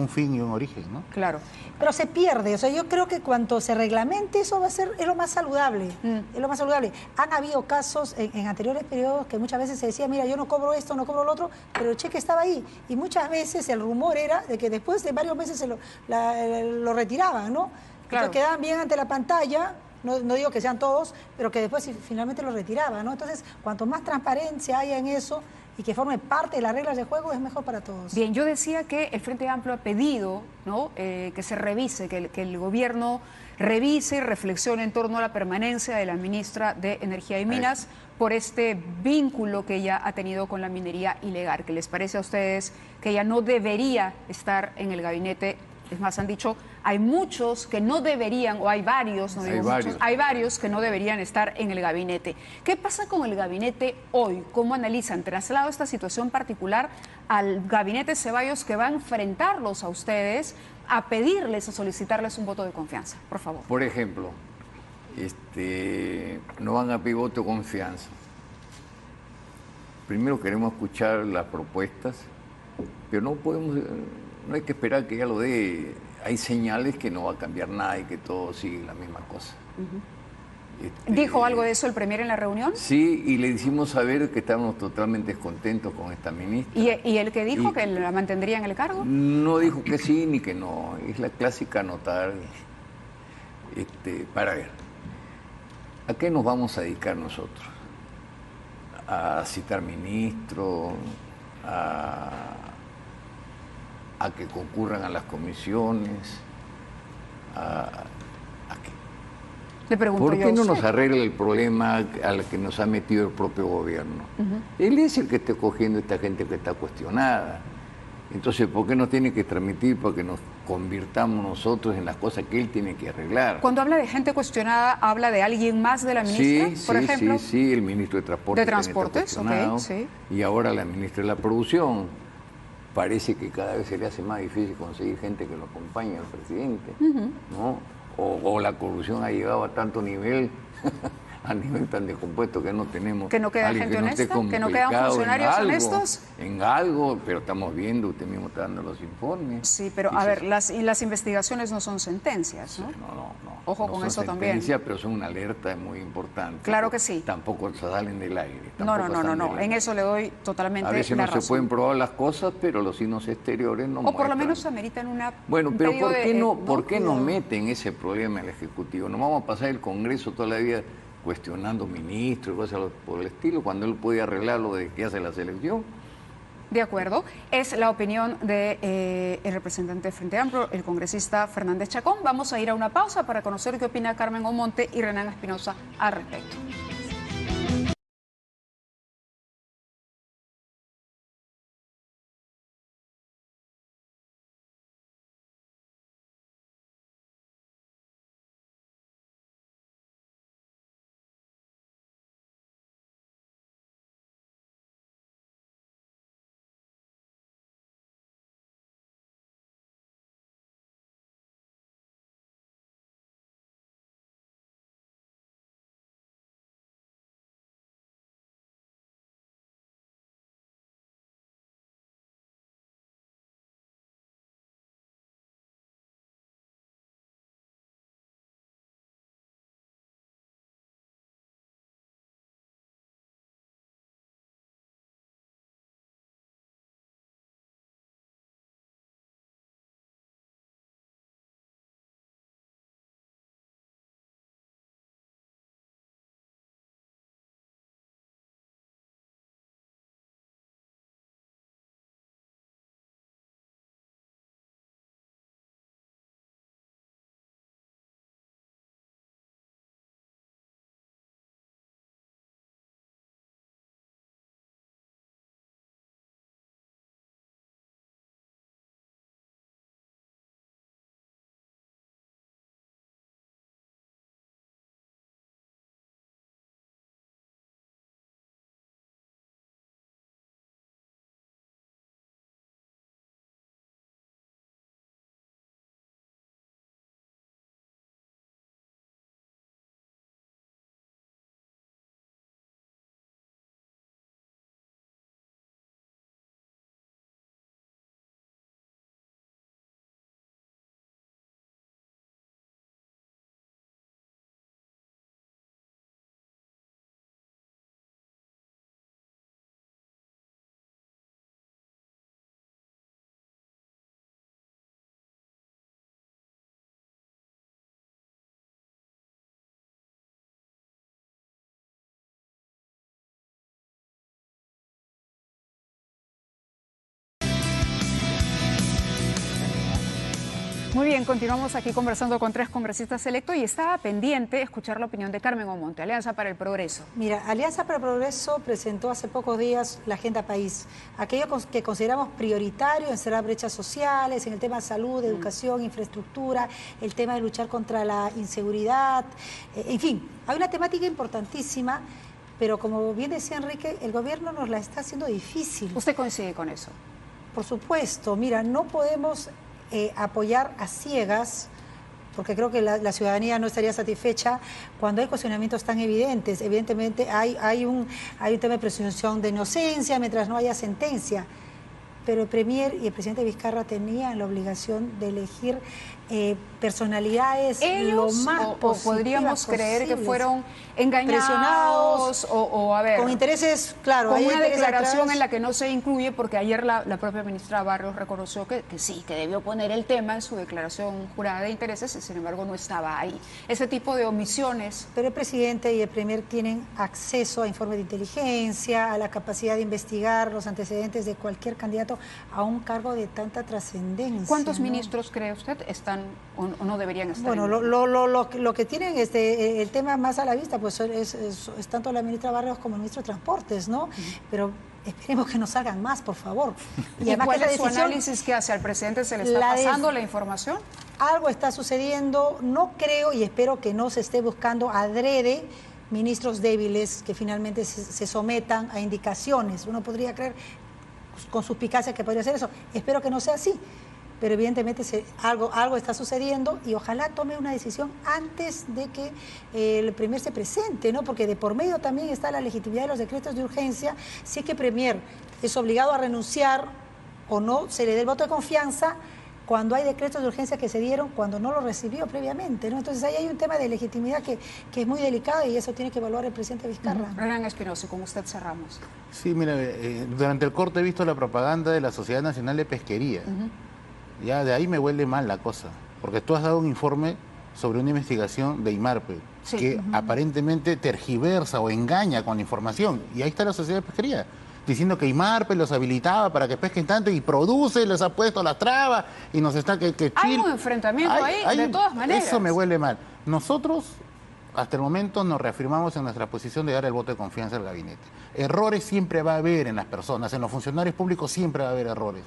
Speaker 2: fin y un origen, ¿no?
Speaker 3: Claro.
Speaker 8: Pero se pierde, o sea, yo creo que cuando se reglamente eso va a ser, es lo más saludable, es lo más saludable. Han habido casos en anteriores periodos que muchas veces se decía, mira, yo no cobro esto, no cobro lo otro, pero el cheque estaba ahí, y muchas veces el rumor era de que después de varios meses lo retiraban, ¿no?
Speaker 3: Claro.
Speaker 8: Entonces quedaban bien ante la pantalla. No digo que sean todos, pero que después finalmente lo retiraban, ¿no? Entonces, cuanto más transparencia haya en eso y que forme parte de las reglas de juego, es mejor para todos.
Speaker 3: Bien, yo decía que el Frente Amplio ha pedido, ¿no? Que se revise, que el gobierno revise y reflexione en torno a la permanencia de la ministra de Energía y Minas por este vínculo que ella ha tenido con la minería ilegal. ¿Qué les parece a ustedes que ella no debería estar en el gabinete? Es más, han dicho, hay muchos que no deberían, o hay varios, no digo muchos, hay varios que no deberían estar en el gabinete. ¿Qué pasa con el gabinete hoy? ¿Cómo analizan? Traslado esta situación particular al gabinete Ceballos, que va a enfrentarlos a ustedes, a pedirles, a solicitarles un voto de confianza. Por favor.
Speaker 7: Por ejemplo, no van a pedir voto de confianza. Primero queremos escuchar las propuestas, pero no hay que esperar que ella lo dé. Hay señales que no va a cambiar nada y que todo sigue la misma cosa.
Speaker 3: ¿Dijo algo de eso el Premier en la reunión?
Speaker 7: Sí, y le hicimos saber que estábamos totalmente descontentos con esta ministra.
Speaker 3: ¿Y el que dijo que la mantendría en el cargo?
Speaker 7: No dijo que sí ni que no. Es la clásica anotar. Para ver, ¿a qué nos vamos a dedicar nosotros? A citar ministros, a que concurran a las comisiones, ¿a qué?
Speaker 3: Le pregunto
Speaker 7: ¿Por qué no
Speaker 3: yo a
Speaker 7: nos
Speaker 3: usted.
Speaker 7: arregla el problema al que nos ha metido el propio gobierno? Él es el que está cogiendo a esta gente que está cuestionada. Entonces, ¿por qué no tiene que transmitir para que nos convirtamos nosotros en las cosas que él tiene que arreglar?
Speaker 3: Cuando habla de gente cuestionada, ¿habla de alguien más de la ministra, por ejemplo?
Speaker 7: Sí, el ministro de Transporte.
Speaker 3: De Transportes, ok, sí.
Speaker 7: Y ahora la ministra de la Producción. Parece que cada vez se le hace más difícil conseguir gente que lo acompañe al presidente, ¿no? O la corrupción ha llegado a tanto nivel, a nivel tan descompuesto que no tenemos.
Speaker 3: Que no queda
Speaker 7: alguien
Speaker 3: gente
Speaker 7: que no esté
Speaker 3: honesta, que no quedan
Speaker 7: complicado
Speaker 3: funcionarios
Speaker 7: en algo,
Speaker 3: honestos.
Speaker 7: En algo, pero estamos viendo, usted mismo está dando los informes.
Speaker 3: Sí, pero a ver, las investigaciones no son sentencias, ¿no?
Speaker 7: No.
Speaker 3: Ojo
Speaker 7: no
Speaker 3: con
Speaker 7: son
Speaker 3: eso también.
Speaker 7: Pero son una alerta muy importante.
Speaker 3: Claro que sí.
Speaker 7: Tampoco salen del aire.
Speaker 3: No. En eso le doy totalmente
Speaker 7: A veces
Speaker 3: la
Speaker 7: no
Speaker 3: razón.
Speaker 7: se pueden probar las cosas, pero los signos exteriores no
Speaker 3: O por lo
Speaker 7: muestran.
Speaker 3: menos ameritan una.
Speaker 7: Bueno,
Speaker 3: un
Speaker 7: pero
Speaker 3: pedido
Speaker 7: ¿por qué nos
Speaker 3: cuidado.
Speaker 7: meten ese problema el Ejecutivo? ¿No vamos a pasar el Congreso toda la vida cuestionando ministros y cosas por el estilo, cuando él puede arreglarlo desde que hace la selección?
Speaker 3: De acuerdo. Es la opinión de el representante de Frente Amplio, el congresista Fernández Chacón. Vamos a ir a una pausa para conocer qué opina Carmen Omonte y Renan Espinosa al respecto. Muy bien, continuamos aquí conversando con 3 congresistas electos y estaba pendiente escuchar la opinión de Carmen Omonte, Alianza para el Progreso.
Speaker 8: Mira, Alianza para el Progreso presentó hace pocos días la Agenda País, aquello que consideramos prioritario en cerrar brechas sociales, en el tema de salud, educación, infraestructura, el tema de luchar contra la inseguridad, en fin, hay una temática importantísima, pero como bien decía Enrique, el gobierno nos la está haciendo difícil.
Speaker 3: ¿Usted coincide con eso?
Speaker 8: Por supuesto, mira, no podemos apoyar a ciegas, porque creo que la ciudadanía no estaría satisfecha cuando hay cuestionamientos tan evidentes. Evidentemente hay un tema de presunción de inocencia mientras no haya sentencia, pero el Premier y el presidente Vizcarra tenían la obligación de elegir personalidades
Speaker 3: ellos,
Speaker 8: lo más
Speaker 3: o podríamos creer que
Speaker 8: posibles.
Speaker 3: fueron engañados
Speaker 8: presionados,
Speaker 3: o a ver,
Speaker 8: con intereses, claro,
Speaker 3: con
Speaker 8: hay
Speaker 3: una
Speaker 8: intereses
Speaker 3: declaración
Speaker 8: atrás.
Speaker 3: en la que no se incluye, porque ayer la propia ministra Barrios reconoció que sí, que debió poner el tema en su declaración jurada de intereses y sin embargo no estaba ahí. Ese tipo de omisiones.
Speaker 8: Pero el presidente y el premier tienen acceso a informes de inteligencia, a la capacidad de investigar los antecedentes de cualquier candidato a un cargo de tanta trascendencia.
Speaker 3: ¿Cuántos
Speaker 8: ¿no?
Speaker 3: ministros cree usted están o no deberían estar?
Speaker 8: Bueno, lo que tienen el tema más a la vista pues es tanto la ministra Barrios como el ministro de Transportes, ¿no? Pero esperemos que no salgan más, por favor.
Speaker 3: ¿Y
Speaker 8: además
Speaker 3: cuál
Speaker 8: que
Speaker 3: es su análisis que hace al presidente? ¿Se le está pasando la información?
Speaker 8: Algo está sucediendo, no creo y espero que no se esté buscando adrede ministros débiles que finalmente se sometan a indicaciones. Uno podría creer con suspicacia que podría ser eso. Espero que no sea así, pero evidentemente algo está sucediendo y ojalá tome una decisión antes de que el Premier se presente, ¿no? Porque de por medio también está la legitimidad de los decretos de urgencia. Si es que Premier es obligado a renunciar o no, se le dé el voto de confianza cuando hay decretos de urgencia que se dieron cuando no lo recibió previamente, ¿no? Entonces ahí hay un tema de legitimidad que es muy delicado y eso tiene que evaluar el presidente Vizcarra.
Speaker 3: Renan Espinosa, con usted cerramos.
Speaker 2: Sí, mira, durante el corte he visto la propaganda de la Sociedad Nacional de Pesquería. Ya de ahí me huele mal la cosa, porque tú has dado un informe sobre una investigación de IMARPE que aparentemente tergiversa o engaña con la información, y ahí está la Sociedad de Pesquería diciendo que IMARPE los habilitaba para que pesquen tanto y produce, les ha puesto las trabas y nos está
Speaker 3: Hay un enfrentamiento ahí, de todas maneras.
Speaker 2: Eso me huele mal. Nosotros, hasta el momento, nos reafirmamos en nuestra posición de dar el voto de confianza al gabinete. Errores siempre va a haber en las personas, en los funcionarios públicos siempre va a haber errores.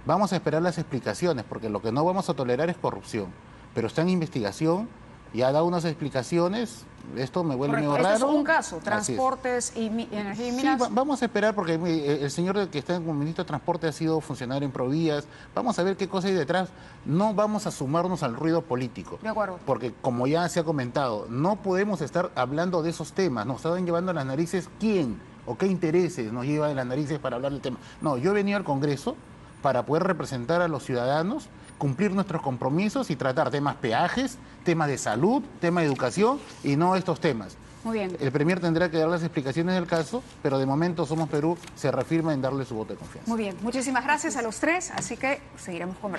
Speaker 2: Vamos a esperar las explicaciones, porque lo que no vamos a tolerar es corrupción. Pero está en investigación, ya ha dado unas explicaciones, esto me huele medio raro.
Speaker 3: Este es un caso, transportes y energía y minas.
Speaker 2: Sí, vamos a esperar, porque el señor que está como ministro de Transporte ha sido funcionario en Provías. Vamos a ver qué cosa hay detrás. No vamos a sumarnos al ruido político.
Speaker 3: De acuerdo.
Speaker 2: Porque, como ya se ha comentado, no podemos estar hablando de esos temas. Nos están llevando a las narices quién o qué intereses nos lleva a las narices para hablar del tema. No, yo he venido al Congreso para poder representar a los ciudadanos, cumplir nuestros compromisos y tratar temas peajes, temas de salud, temas de educación y no estos temas.
Speaker 3: Muy bien.
Speaker 2: El Premier tendrá que dar las explicaciones del caso, pero de momento Somos Perú se reafirma en darle su voto de confianza.
Speaker 3: Muy bien, muchísimas gracias a los 3, así que seguiremos conversando.